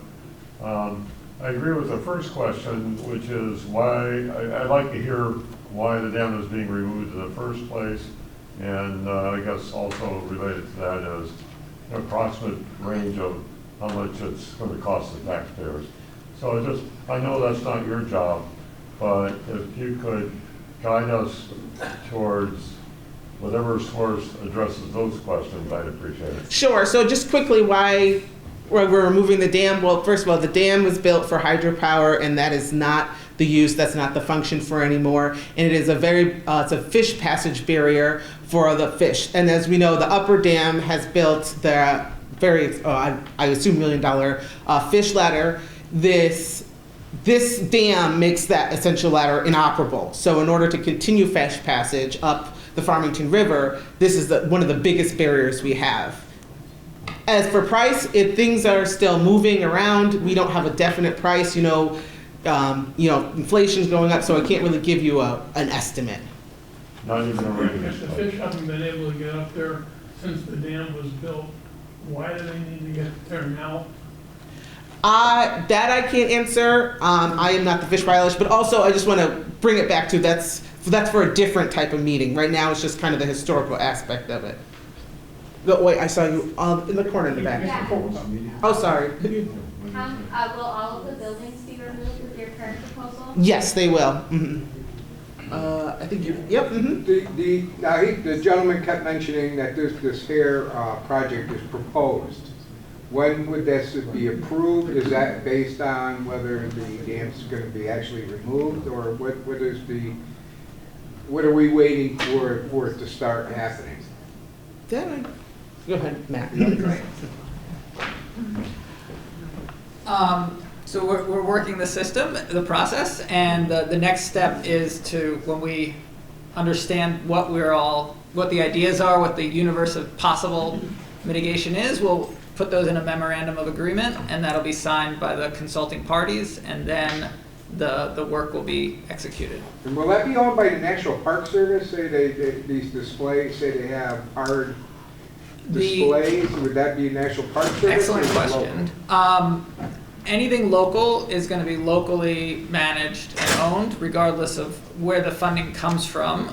I agree with the first question, which is why, I'd like to hear why the dam is being removed in the first place, and I guess also related to that is an approximate range of how much it's going to cost the taxpayers. So I know that's not your job, but if you could guide us towards whatever source addresses those questions, I'd appreciate it. Sure. So just quickly, why we're removing the dam? Well, first of all, the dam was built for hydropower, and that is not the use. That's not the function for anymore. And it is it's a fish passage barrier for the fish. And as we know, the upper dam has built the very, I assume, $1 million fish ladder. This dam makes that essential ladder inoperable. So in order to continue fish passage up the Farmington River, this is one of the biggest barriers we have. As for price, things are still moving around. We don't have a definite price. Inflation's going up, so I can't really give you an estimate. Not even a range? If the fish haven't been able to get up there since the dam was built, why do they need to get there now? That I can't answer. I am not the fish biologist, but also I just want to bring it back to that's for a different type of meeting. Right now, it's just kind of the historical aspect of it. Wait, I saw you in the corner in the back. Yeah. Oh, sorry. Will all of the buildings be removed with your current proposal? Yes, they will. Mhm. I think you. Yep. Mhm. The gentleman kept mentioning that this fair project is proposed. When would this be approved? Is that based on whether the dam's going to be actually removed, or what are we waiting for it to start happening? Go ahead, Matt. So we're working the system, the process, and the next step is to, when we understand what the ideas are, what the universe of possible mitigation is, we'll put those in a memorandum of agreement, and that'll be signed by the consulting parties, and then the work will be executed. And will that be owned by the National Park Service? Say these displays, say they have hard displays, would that be National Park Service? Excellent or question. local? Anything local is going to be locally managed and owned, regardless of where the funding comes from.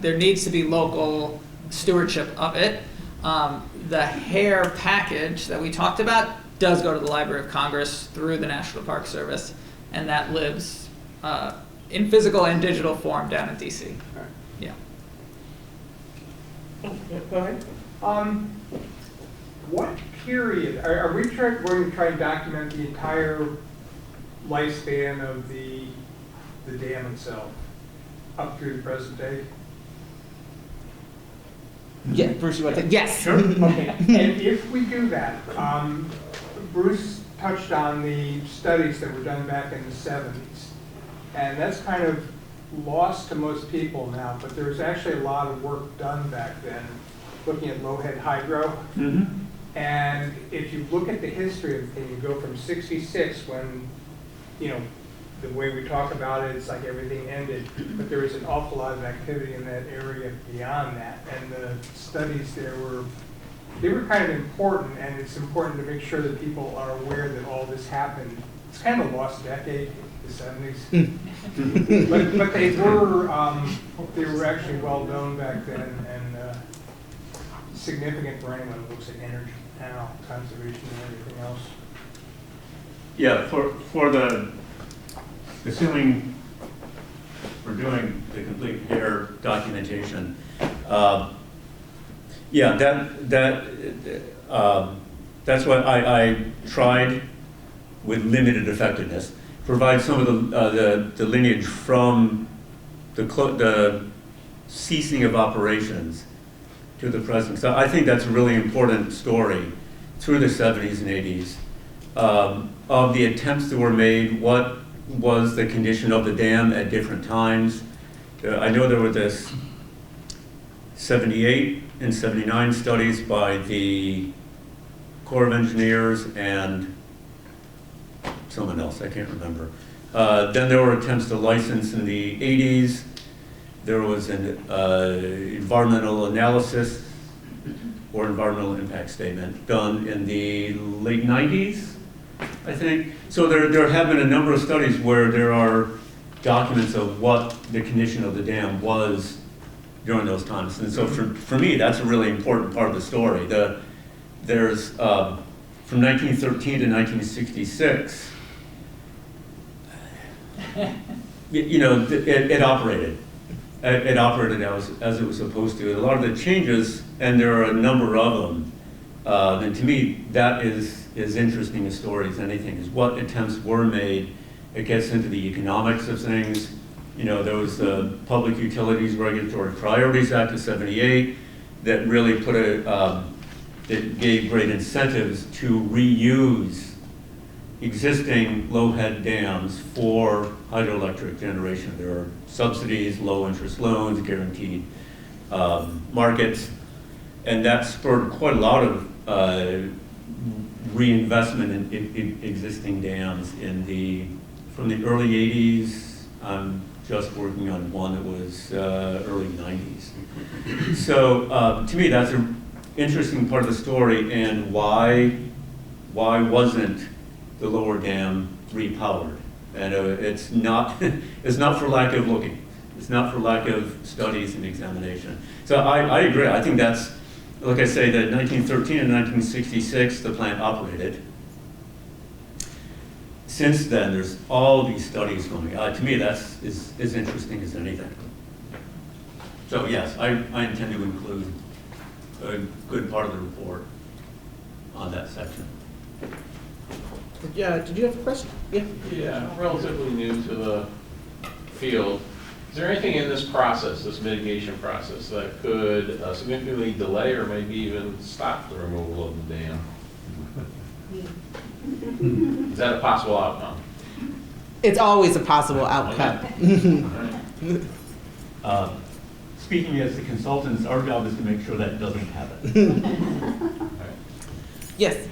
There needs to be local stewardship of it. The HARE package that we talked about does go to the Library of Congress through the National Park Service, and that lives in physical and digital form down in DC. Yeah. Go ahead. What period, are we going to try and document the entire lifespan of the dam itself, up through the present day? Yeah, Bruce, you want to? Yes. Sure. Okay, and if we do that, Bruce touched on the studies that were done back in the 70s, and that's kind of lost to most people now, but there was actually a lot of work done back then, looking at low-head hydro. Mm-hmm. And if you look at the history of the thing, you go from 66 when, the way we talk about it, it's like everything ended, but there was an awful lot of activity in that area beyond that. And the studies there they were kind of important, and it's important to make sure that people are aware that all this happened. It's kind of a lost decade, the 70s. but they were actually well known back then, and significant for anyone who looks at energy now, conservation and everything else. Yeah, for assuming we're doing the complete HARE documentation, that's what I tried with limited effectiveness. Provide some of the lineage from the ceasing of operations to the present. So I think that's a really important story through the 70s and 80s of the attempts that were made, what was the condition of the dam at different times. I know there were this 78 and 79 studies by the Corps of Engineers and someone else, I can't remember. Then there were attempts to license in the 80s. There was an environmental analysis or environmental impact statement done in the late 90s, I think. So there have been a number of studies where there are documents of what the condition of the dam was during those times. And so for me, that's a really important part of the story. There's from 1913 to 1966, it operated. It operated as it was supposed to. A lot of the changes, and there are a number of them, and to me, that is as interesting a story as anything, is what attempts were made. It gets into the economics of things. There was the Public Utilities Regulatory Priorities Act of '78 that really that gave great incentives to reuse existing low-head dams for hydroelectric generation. There are subsidies, low-interest loans, guaranteed markets. And that spurred quite a lot of reinvestment in existing dams from the early 80s. I'm just working on one that was early 90s. So to me, that's an interesting part of the story, and why wasn't the lower dam repowered? And it's not for lack of looking. It's not for lack of studies and examination. So I agree. I think that's, like I say, that 1913 and 1966, the plant operated. Since then, there's all these studies going on. To me, that's as interesting as anything. So yes, I intend to include a good part of the report on that section. Did you have a question? Yeah. Yeah, I'm relatively new to the field. Is there anything in this process, this mitigation process, that could significantly delay or maybe even stop the removal of the dam? Is that a possible outcome? It's always a possible outcome. Speaking as the consultants, our job is to make sure that doesn't happen. Yes.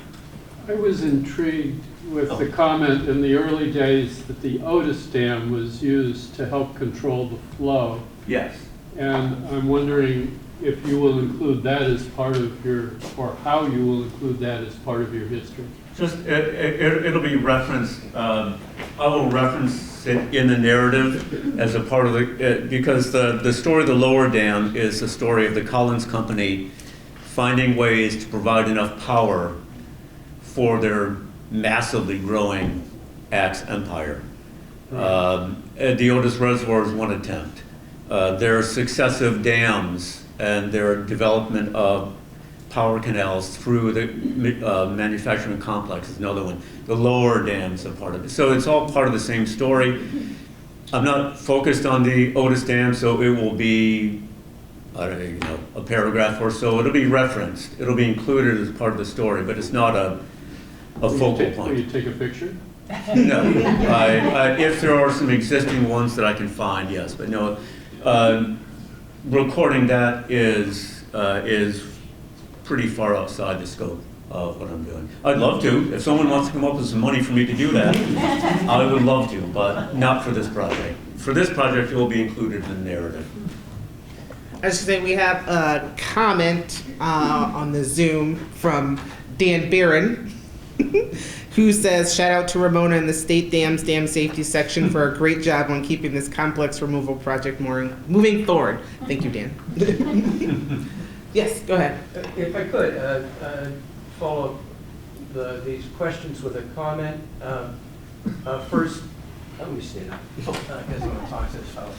I was intrigued with the comment in the early days that the Otis Dam was used to help control the flow. Yes. And I'm wondering if you will include that as part of your, or how you will include that as part of your history. Just, it'll be referenced, I will reference it in the narrative as a part of the, because the story of the lower dam is the story of the Collins Company finding ways to provide enough power for their massively growing axe empire. The Otis Reservoir is one attempt. Their successive dams and their development of power canals through the manufacturing complex is another one. The lower dams are part of it. So it's all part of the same story. I'm not focused on the Otis Dam, so it will be, I don't know, a paragraph or so. It'll be referenced. It'll be included as part of the story, but it's not a focal point. Will you take a picture? No. If there are some existing ones that I can find, yes, but no. Recording that is pretty far outside the scope of what I'm doing. I'd love to. If someone wants to come up with some money for me to do that, I would love to, but not for this project. For this project, it will be included in the narrative. I should say we have a comment on the Zoom from Dan Barron, who says, shout out to Ramona and the State Dams Dam Safety Section for a great job on keeping this complex removal project moving forward. Thank you, Dan. Yes, go ahead. If I could, follow these questions with a comment. First, let me stand up, because I'm going to talk to this fellow.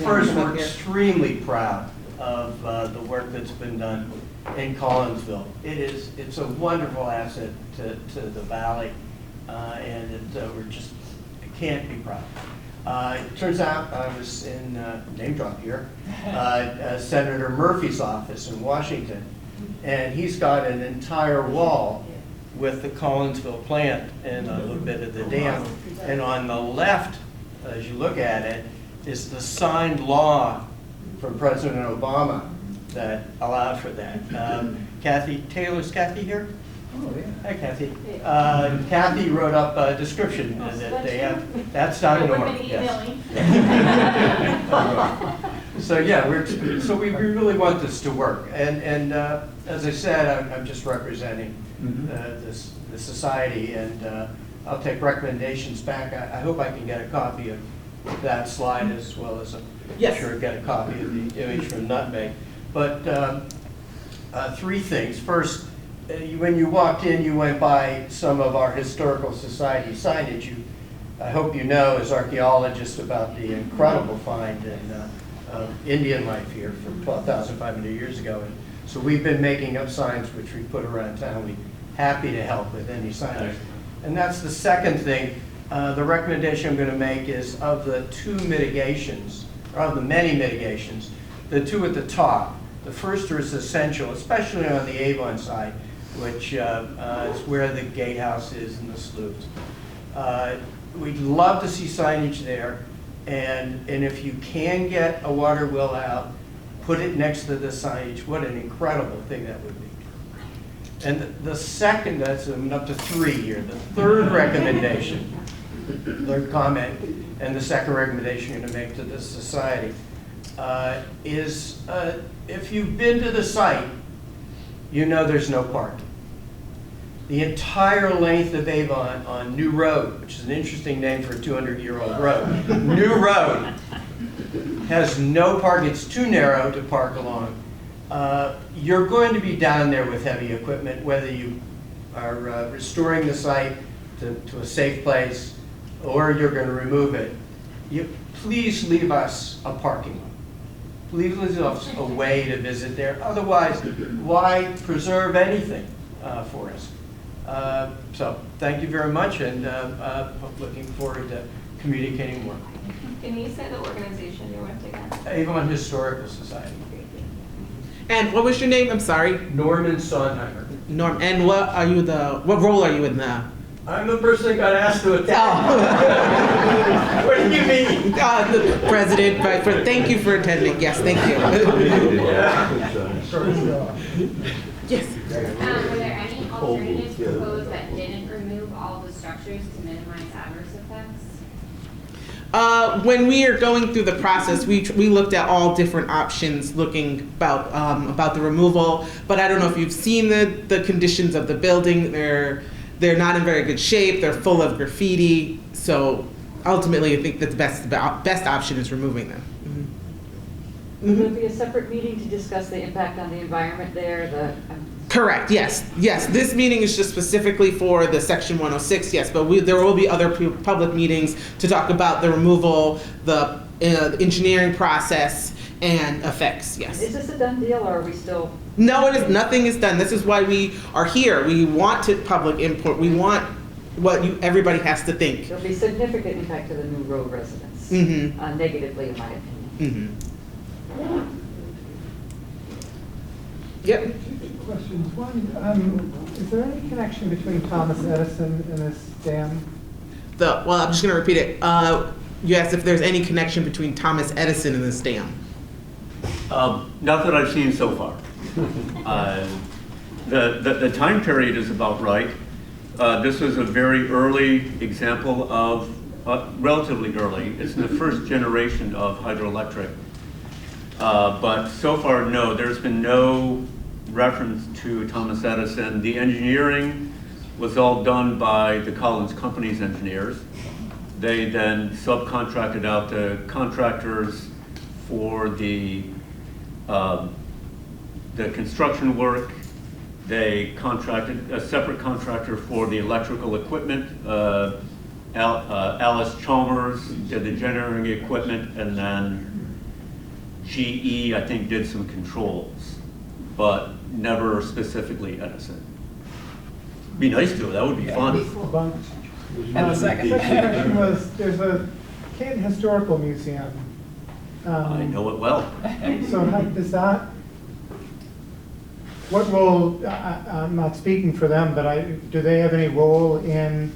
First, we're extremely proud of the work that's been done in Collinsville. It's a wonderful asset to the valley, and I can't be proud. It turns out I was in, name drop here, Senator Murphy's office in Washington, and he's got an entire wall with the Collinsville plant and a little bit of the dam. And on the left, as you look at it, is the signed law from President Obama that allowed for that. Kathy Taylor's Kathy here? Oh, yeah. Hi, Kathy. Kathy wrote up a description that they have. That's not in order. Yes. So yeah, so we really want this to work. And as I said, I'm just representing the society, and I'll take recommendations back. I hope I can get a copy of that slide, as well as I'm sure get a copy of the image from Nutmeg. But three things. First, when you walked in, you went by some of our historical society signage. I hope you know, as archaeologists, about the incredible find in Indian life here from 12,500 years ago. And so we've been making up signs which we put around town. We're happy to help with any signage. And that's the second thing. The recommendation I'm going to make is, of the two mitigations, or of the many mitigations, the two at the top. The first is essential, especially on the Avon side, which is where the gatehouse is and the sloughs. We'd love to see signage there, and if you can get a water wheel out put it next to the signage. What an incredible thing that would be. And the second, that's, I'm up to 3 here, the third recommendation, third comment, and the second recommendation I'm going to make to this society is if you've been to the site, you know there's no parking. The entire length of Avon on New Road, which is an interesting name for a 200-year-old road, New Road, has no parking. It's too narrow to park along. You're going to be down there with heavy equipment, whether you are restoring the site to a safe place or you're going to remove it. Please leave us a parking lot. Please leave us a way to visit there. Otherwise, why preserve anything for us? So thank you very much, and looking forward to communicating more. Can you say the organization you're with again? Avon Historical Society. And what was your name? I'm sorry. Norman Sondheimer. Norm. And what role are you in the? I'm the person that got asked to attend. What do you mean? The president. Thank you for attending. Yes, thank you. Yes. Were there any alternatives proposed that didn't remove all the structures to minimize adverse effects? When we are going through the process, we looked at all different options, looking about the removal. But I don't know if you've seen the conditions of the building. They're not in very good shape. They're full of graffiti. So ultimately, I think that the best option is removing them. Will there be a separate meeting to discuss the impact on the environment there? Correct, yes. Yes, this meeting is just specifically for the Section 106, yes, but there will be other public meetings to talk about the removal, the engineering process, and effects, yes. Is this a done deal, or are we still? No, it is. Nothing is done. This is why we are here. We want public input. We want what everybody has to think. There'll be significant impact to the New Road residents, negatively, in my opinion. Yep. Questions. One, is there any connection between Thomas Edison and this dam? I'm just going to repeat it. You asked if there's any connection between Thomas Edison and this dam. Not that I've seen so far. The time period is about right. This was a very early example of, relatively early. It's the first generation of hydroelectric. But so far, no, there's been no reference to Thomas Edison. The engineering was all done by the Collins Company's engineers. They then subcontracted out to contractors for the construction work. They contracted a separate contractor for the electrical equipment. Alice Chalmers did the generating equipment, and then GE, I think, did some controls, but never specifically Edison. Be nice to, that would be fun. And the second question was, there's a Canton Historical Museum. I know it well. So how does that, what role, I'm not speaking for them, but do they have any role in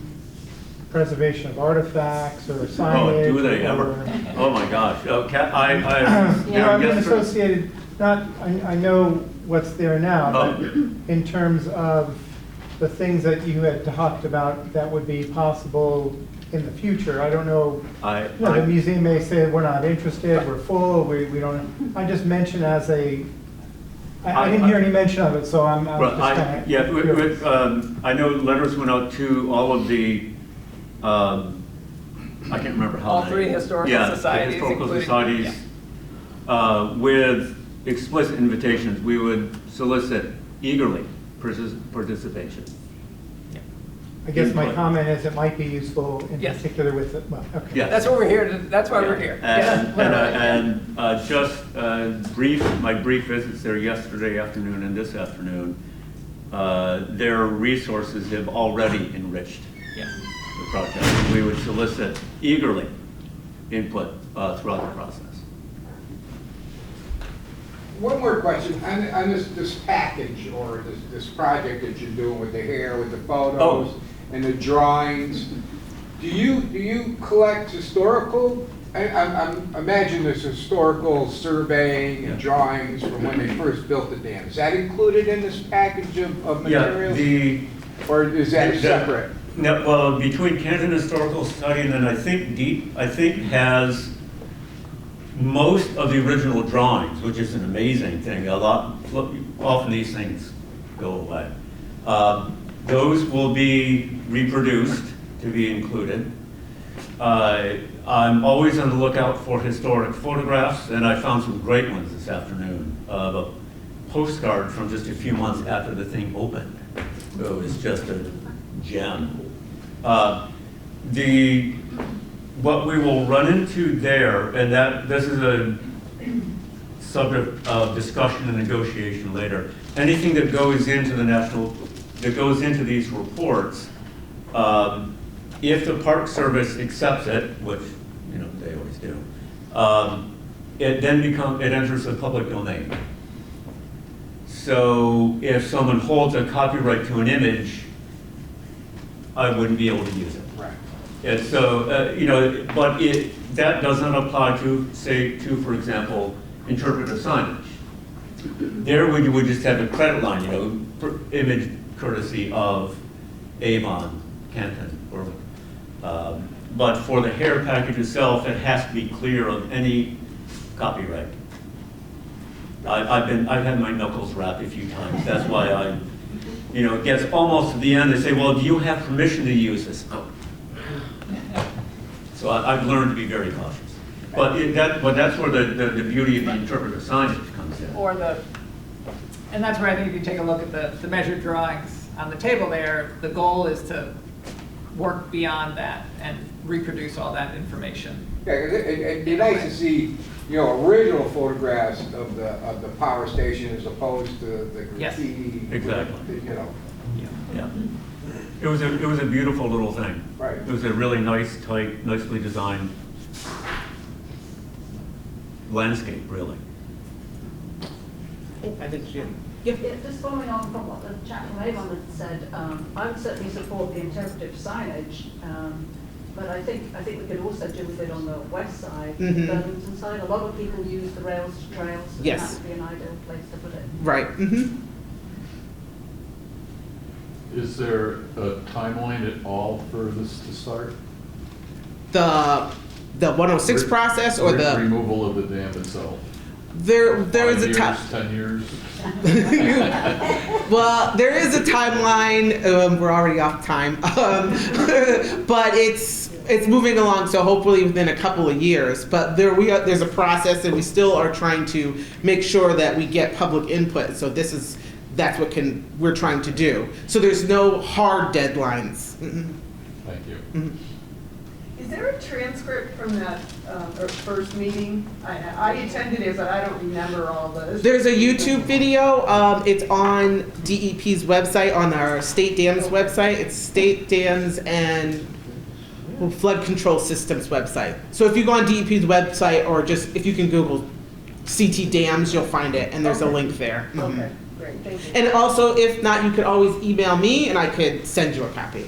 preservation of artifacts or signage? Oh, do they ever? Oh my gosh. I've been associated, I know what's there now, but in terms of the things that you had talked about that would be possible in the future, I don't know. The museum may say we're not interested, we're full, we don't. I just mentioned I didn't hear any mention of it, so I'm just kind of. I know letters went out to all of the. I can't remember how. All three historical societies, historical societies, with explicit invitations. We would solicit eagerly participation. I guess my comment is it might be useful in particular with it. Well, okay. Yeah, that's what we're here. That's why we're here. My brief visits there yesterday afternoon and this afternoon. Their resources have already enriched the project. We would solicit eagerly input throughout the process. One more question on this package or this project that you're doing with the hair, with the photos and the drawings. Do you collect historical I'm imagine this historical surveying and drawings from when they first built the dam. Is that included in this package of materials? Or is that separate? No, well, between Canton Historical Society and then I think has most of the original drawings, which is an amazing thing. Often these things go away. Those will be reproduced to be included. I'm always on the lookout for historic photographs, and I found some great ones this afternoon of a postcard from just a few months after the thing opened. So it was just a gem. What we will run into there, and this is a subject of discussion and negotiation later. Anything that goes into these reports, if the Park Service accepts it, which they always do, it enters the public domain. So if someone holds a copyright to an image, I wouldn't be able to use it. Right. And so, but that does not apply to, for example, interpretive signage. There we would just have a credit line, image courtesy of Avon, Canton, or, but for the hair package itself, it has to be clear of any copyright. I've had my knuckles wrapped a few times. That's why it gets almost to the end. They say, "Well, do you have permission to use this?" Oh. So I've learned to be very cautious. But that's where the beauty of the interpretive signage comes in. And that's where I think if you take a look at the measured drawings on the table there, the goal is to work beyond that and reproduce all that information. Yeah, it'd be nice to see, original photographs of the power station as opposed to the graffiti. Yes, exactly. Yeah. It was a beautiful little thing. Right. It was a really nice, tight, nicely designed landscape, really. I think she. Yeah, just following on from what the chap from Avon had said, I would certainly support the interpretive signage, but I think we could also do with it on the west side, the Burlington side. A lot of people use the rails to trails, and Yes. that would be an ideal place to put it. Right. Is there a timeline at all for this to start? The 106 process or the removal of the dam itself? there is a 10 years? Well, there is a timeline. We're already off time, but it's moving along. So hopefully within a couple of years. But there's a process, and we still are trying to make sure that we get public input. So that's what we're trying to do. So there's no hard deadlines. Thank you. Is there a transcript from that first meeting? I attended it, but I don't remember all those. There's a YouTube video. It's on DEP's website, on our State Dams website. It's State Dams and Flood Control Systems website. So if you go on DEP's website, or just if you can Google CT Dams, you'll find it, and there's a link there. Okay, great, thank you. And also, if not, you could always email me, and I could send you a copy.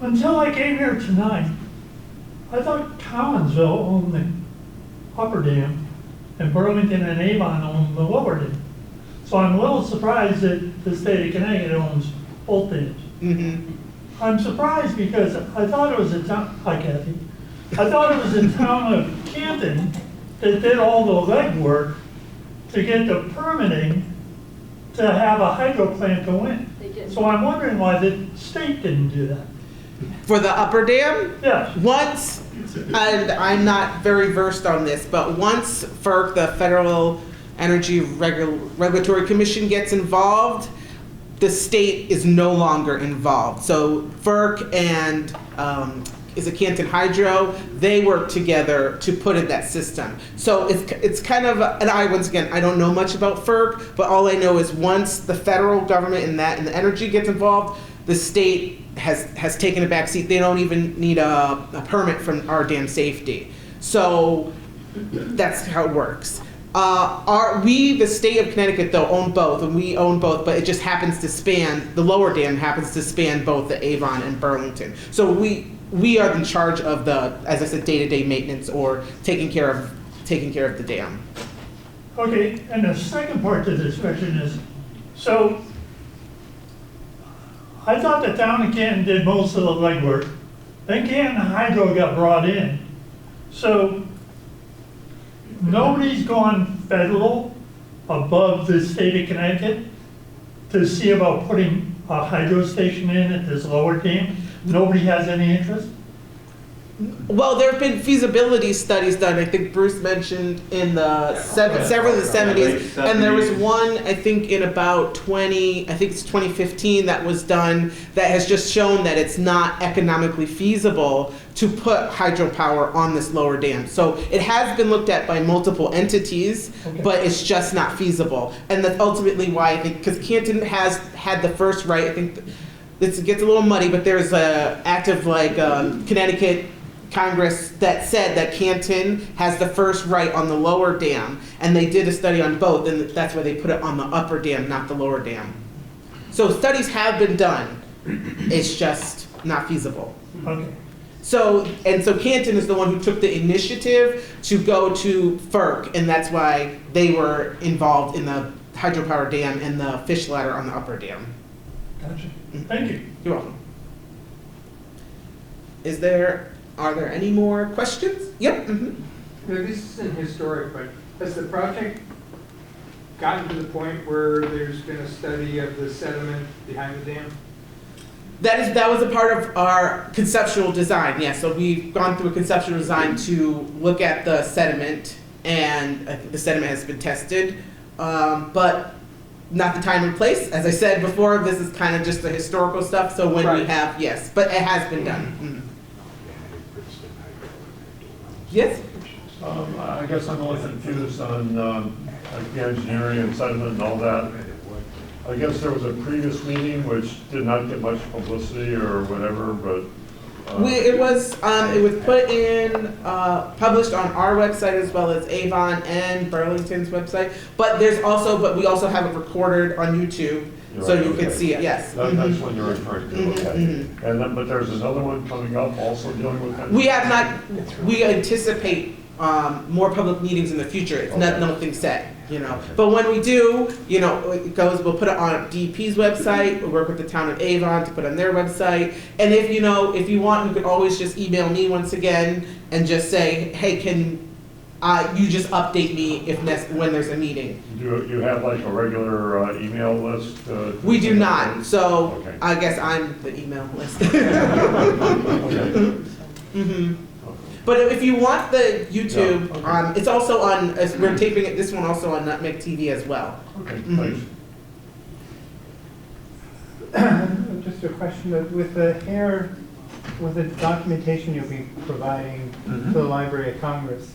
Until I came here tonight, I thought Collinsville owned the upper dam and Burlington and Avon owned the lower dam. So I'm a little surprised that the state of Connecticut owns both dams. I'm surprised because I thought it was a town, hi Kathy, I thought it was the town of Canton that did all the legwork to get the permitting to have a hydro plant go in. So I'm wondering why the state didn't do that. For the upper dam? Yes. Once, and I'm not very versed on this, but once FERC, the Federal Energy Regulatory Commission, gets involved, the state is no longer involved. So FERC and is it Canton Hydro? They work together to put in that system. So it's kind of, and once again, I don't know much about FERC, but all I know is once the federal government and the energy gets involved, the state has taken a back seat. They don't even need a permit from our dam safety. So that's how it works. The state of Connecticut, though, own both, and we own both, but it just happens to span, the lower dam happens to span both the Avon and Burlington. So we are in charge of the, as I said, day-to-day maintenance or taking care of the dam. Okay, and the second part to this question is, so I thought the town of Canton did most of the legwork. Then Canton Hydro got brought in. So nobody's gone federal above the state of Connecticut to see about putting a hydro station in at this lower dam? Nobody has any interest? Well, there have been feasibility studies done. I think Bruce mentioned in the several of the 70s, and there was one I think in about 2015 that was done that has just shown that it's not economically feasible to put hydropower on this lower dam. So it has been looked at by multiple entities, but it's just not feasible, and that's ultimately why I think because Canton has had the first right. I think it gets a little muddy, but there's a active Connecticut Congress that said that Canton has the first right on the lower dam, and they did a study on both, and that's why they put it on the upper dam, not the lower dam. So studies have been done, it's just not feasible. Okay. So Canton is the one who took the initiative to go to FERC, and that's why they were involved in the hydropower dam and the fish ladder on the upper dam. Gotcha. Thank you. You're welcome. Are there any more questions? Yep. Mm-hmm. Now, this isn't historic, but has the project gotten to the point where there's been a study of the sediment behind the dam? That was a part of our conceptual design, yes. So we've gone through a conceptual design to look at the sediment, and I think the sediment has been tested, but not the time and place. As I said before, this is kind of just the historical stuff, so when we have, yes, but it has been done. Mm-hmm. Yes? I guess I'm a little confused on like the engineering and sediment and all that. I guess there was a previous meeting which did not get much publicity or whatever, but. It was put in, published on our website as well as Avon and Burlington's website. But we also have it recorded on YouTube, so you can see it. Yes. That's what you're referring to. Okay. And then, but there's another one coming up also dealing with that. We have not. We anticipate more public meetings in the future. It's not nothing set. But when we do, we'll put it on DEP's website, we'll work with the town of Avon to put on their website. And if you want, you could always just email me once again and just say, hey, can you just update me when there's a meeting. Do you have like a regular email list? We do not, so okay. I guess I'm the email list. Mm-hmm. But if you want the YouTube, yeah, okay. It's also on, we're taping it, this one also on Nutmeg TV as well. Okay, thanks. Just a question, with the documentation you'll be providing to the Library of Congress,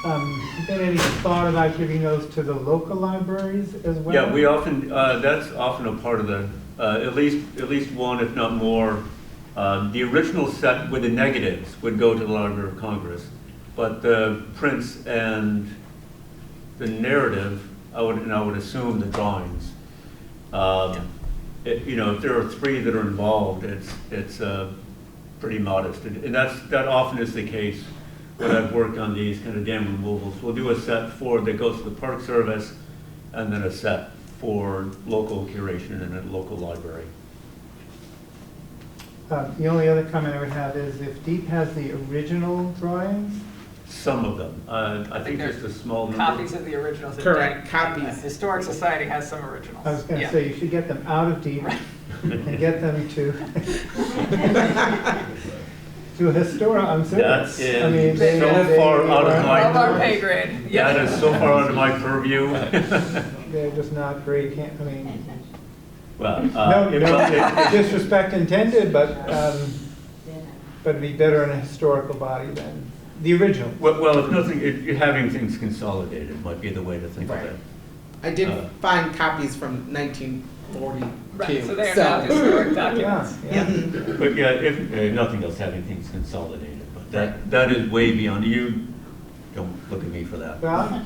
has there been any thought about giving those to the local libraries as well? Yeah, we often, that's often a part of the, at least one, if not more. The original set with the negatives would go to the Library of Congress, but the prints and the narrative, I would assume the drawings. If there are 3 that are involved, it's pretty modest, and that often is the case when I've worked on these kind of dam removals. We'll do a set that goes to the Park Service, and then a set for local curation in a local library. The only other comment I would have is if Deep has the original drawings. Some of them. I think just a small number. Copies of the originals. Correct, copies. Historic Society has some originals. I was going to say, you should get them out of Deep and get them to a historical, I'm serious. That is so far out of my our pay grade. Yeah. That is so far out of my purview. They're just not great, well, no disrespect intended, but it'd be better in a historical body than the original. Well, if nothing, having things consolidated might be the way to think of it. I did find copies from 1942. Right, so they're not historic documents. Yeah. But yeah, if nothing else, having things consolidated. But that is way beyond you. don't look at me for that. Well,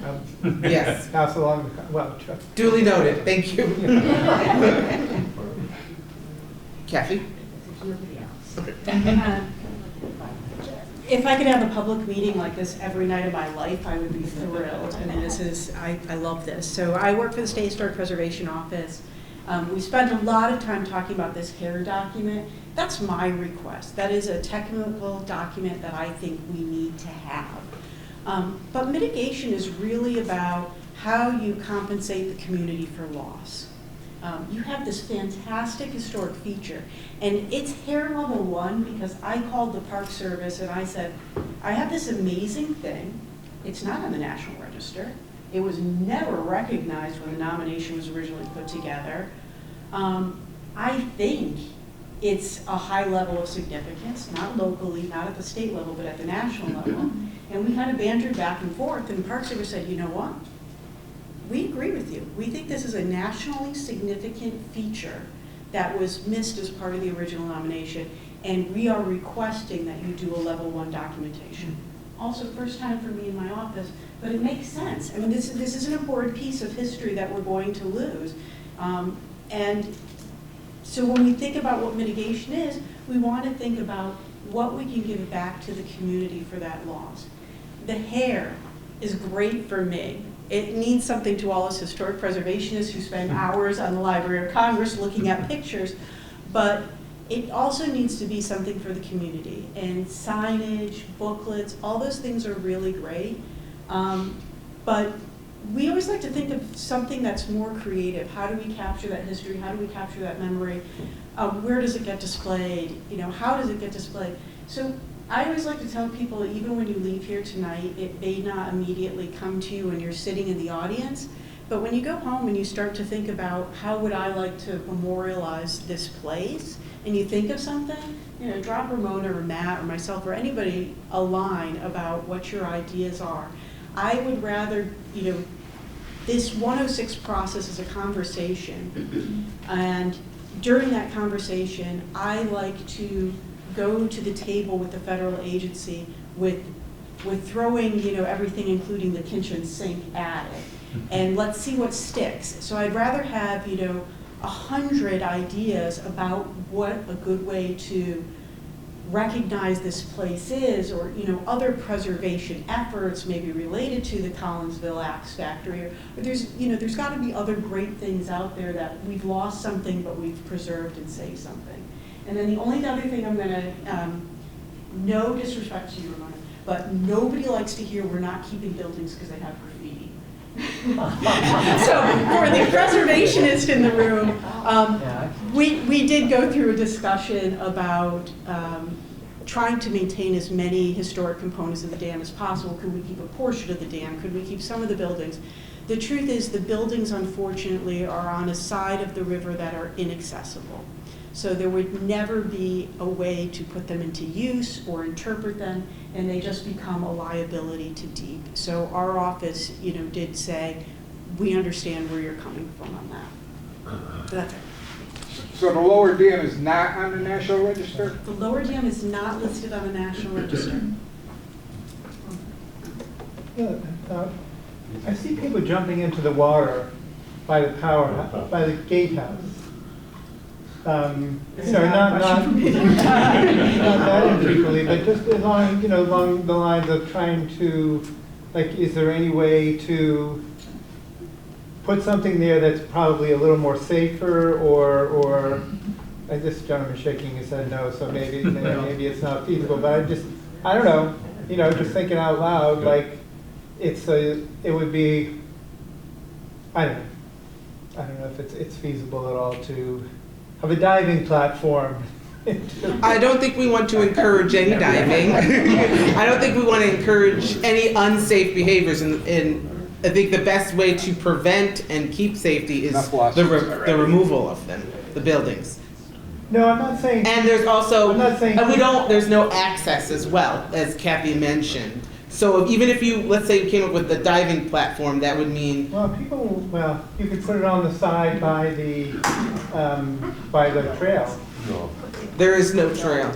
Yes, pass along, well, duly noted, thank you. Kathy? If I could have a public meeting like this every night of my life, I would be thrilled. I mean, I love this. So I work for the State Historic Preservation Office. We spent a lot of time talking about this HARE document. That's my request. That is a technical document that I think we need to have. But mitigation is really about how you compensate the community for loss. You have this fantastic historic feature, and it's HARE level 1 because I called the Park Service and I said, I have this amazing thing. It's not on the National Register. It was never recognized when the nomination was originally put together. I think it's a high level of significance, not locally, not at the state level, but at the national level. And we kind of bantered back and forth, and the Park Service said, you know what? We agree with you. We think this is a nationally significant feature that was missed as part of the original nomination, and we are requesting that you do a level 1 documentation. Also, first time for me in my office, but it makes sense. I mean, this is an important piece of history that we're going to lose. And so when we think about what mitigation is, we want to think about what we can give back to the community for that loss. The HARE is great for me. It means something to all us historic preservationists who spend hours on the Library of Congress looking at pictures, but it also needs to be something for the community. And signage, booklets, all those things are really great. But we always like to think of something that's more creative. How do we capture that history? How do we capture that memory? Where does it get displayed? You know, how does it get displayed? So I always like to tell people, even when you leave here tonight, it may not immediately come to you when you're sitting in the audience, but when you go home and you start to think about how would I like to memorialize this place, and you think of something, you know, drop Ramona or Matt or myself or anybody a line about what your ideas are. I would rather, you know, this 106 process is a conversation, and during that conversation, I like to go to the table with the federal agency with throwing, you know, everything, including the kitchen sink at it, and let's see what sticks. So I'd rather have, you know, 100 ideas about what a good way to recognize this place is, or, you know, other preservation efforts maybe related to the Collinsville Axe Factory, or there's, you know, there's got to be other great things out there that we've lost something but we've preserved and saved something. And then the only other thing I'm going to, no disrespect to you, Ramona, but nobody likes to hear we're not keeping buildings because they have graffiti. So for the preservationist in the room, we did go through a discussion about trying to maintain as many historic components of the dam as possible. Could we keep a portion of the dam? Could we keep some of the buildings? The truth is the buildings, unfortunately, are on a side of the river that are inaccessible. So there would never be a way to put them into use or interpret them, and they just become a liability to DEEP. So our office, you know, did say, we understand where you're coming from on that. So that's it. So the lower dam is not on the National Register? The lower dam is not listed on the National Register. Yeah, I see people jumping into the water by the by the gatehouse. You know, not that infrequently, but just along, you know, along the lines of trying to, like, is there any way to put something there that's probably a little more safer, or and this gentleman shaking his head no, so maybe it's not feasible, but I don't know, you know, just thinking out loud, like, it would be, I don't know if it's feasible at all to have a diving platform. I don't think we want to encourage any diving. I don't think we want to encourage any unsafe behaviors, and I think the best way to prevent and keep safety is the removal of them, the buildings. No, I'm not saying. And there's also, I'm not saying. there's no access as well, as Kathy mentioned. So even if you, let's say you came up with the diving platform, that would mean. Well, you could put it on the side by the trail. No. There is no trail.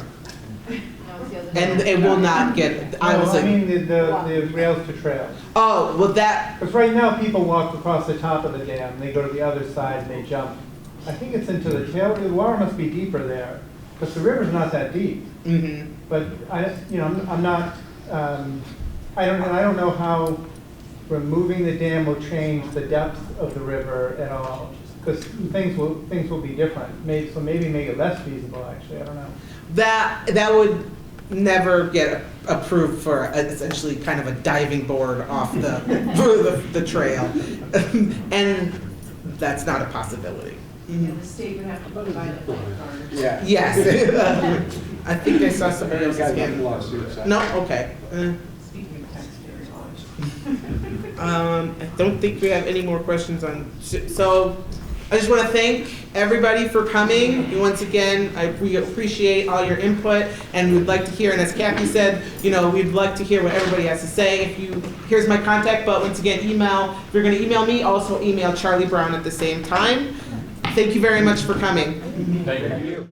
No, it's the other And it will not get, I was I like, mean the rails to trails. oh, well that, Because right now, people walk across the top of the dam, they go to the other side and they jump. I think it's into the tail, the water must be deeper there, because the river's not that deep. mhm. But I'm not, I don't know how removing the dam will change the depth of the river at all, because things will be different. So maybe make it less feasible, actually, I don't know. That would never get approved for essentially kind of a diving board off the, the trail. And that's not a possibility. The state would have to provide a lifeguard. Yeah. Yes. I think I saw somebody else's Got hand. lawsuits. No, okay. Speaking of taxpayers' dollars. I don't think we have any more questions on, so I just want to thank everybody for coming. And once again, we appreciate all your input and we'd like to hear, and as Kathy said, we'd like to hear what everybody has to say. Here's my contact, but once again, if you're going to email me, also email Charlie Brown at the same time. Thank you very much for coming. Thank you.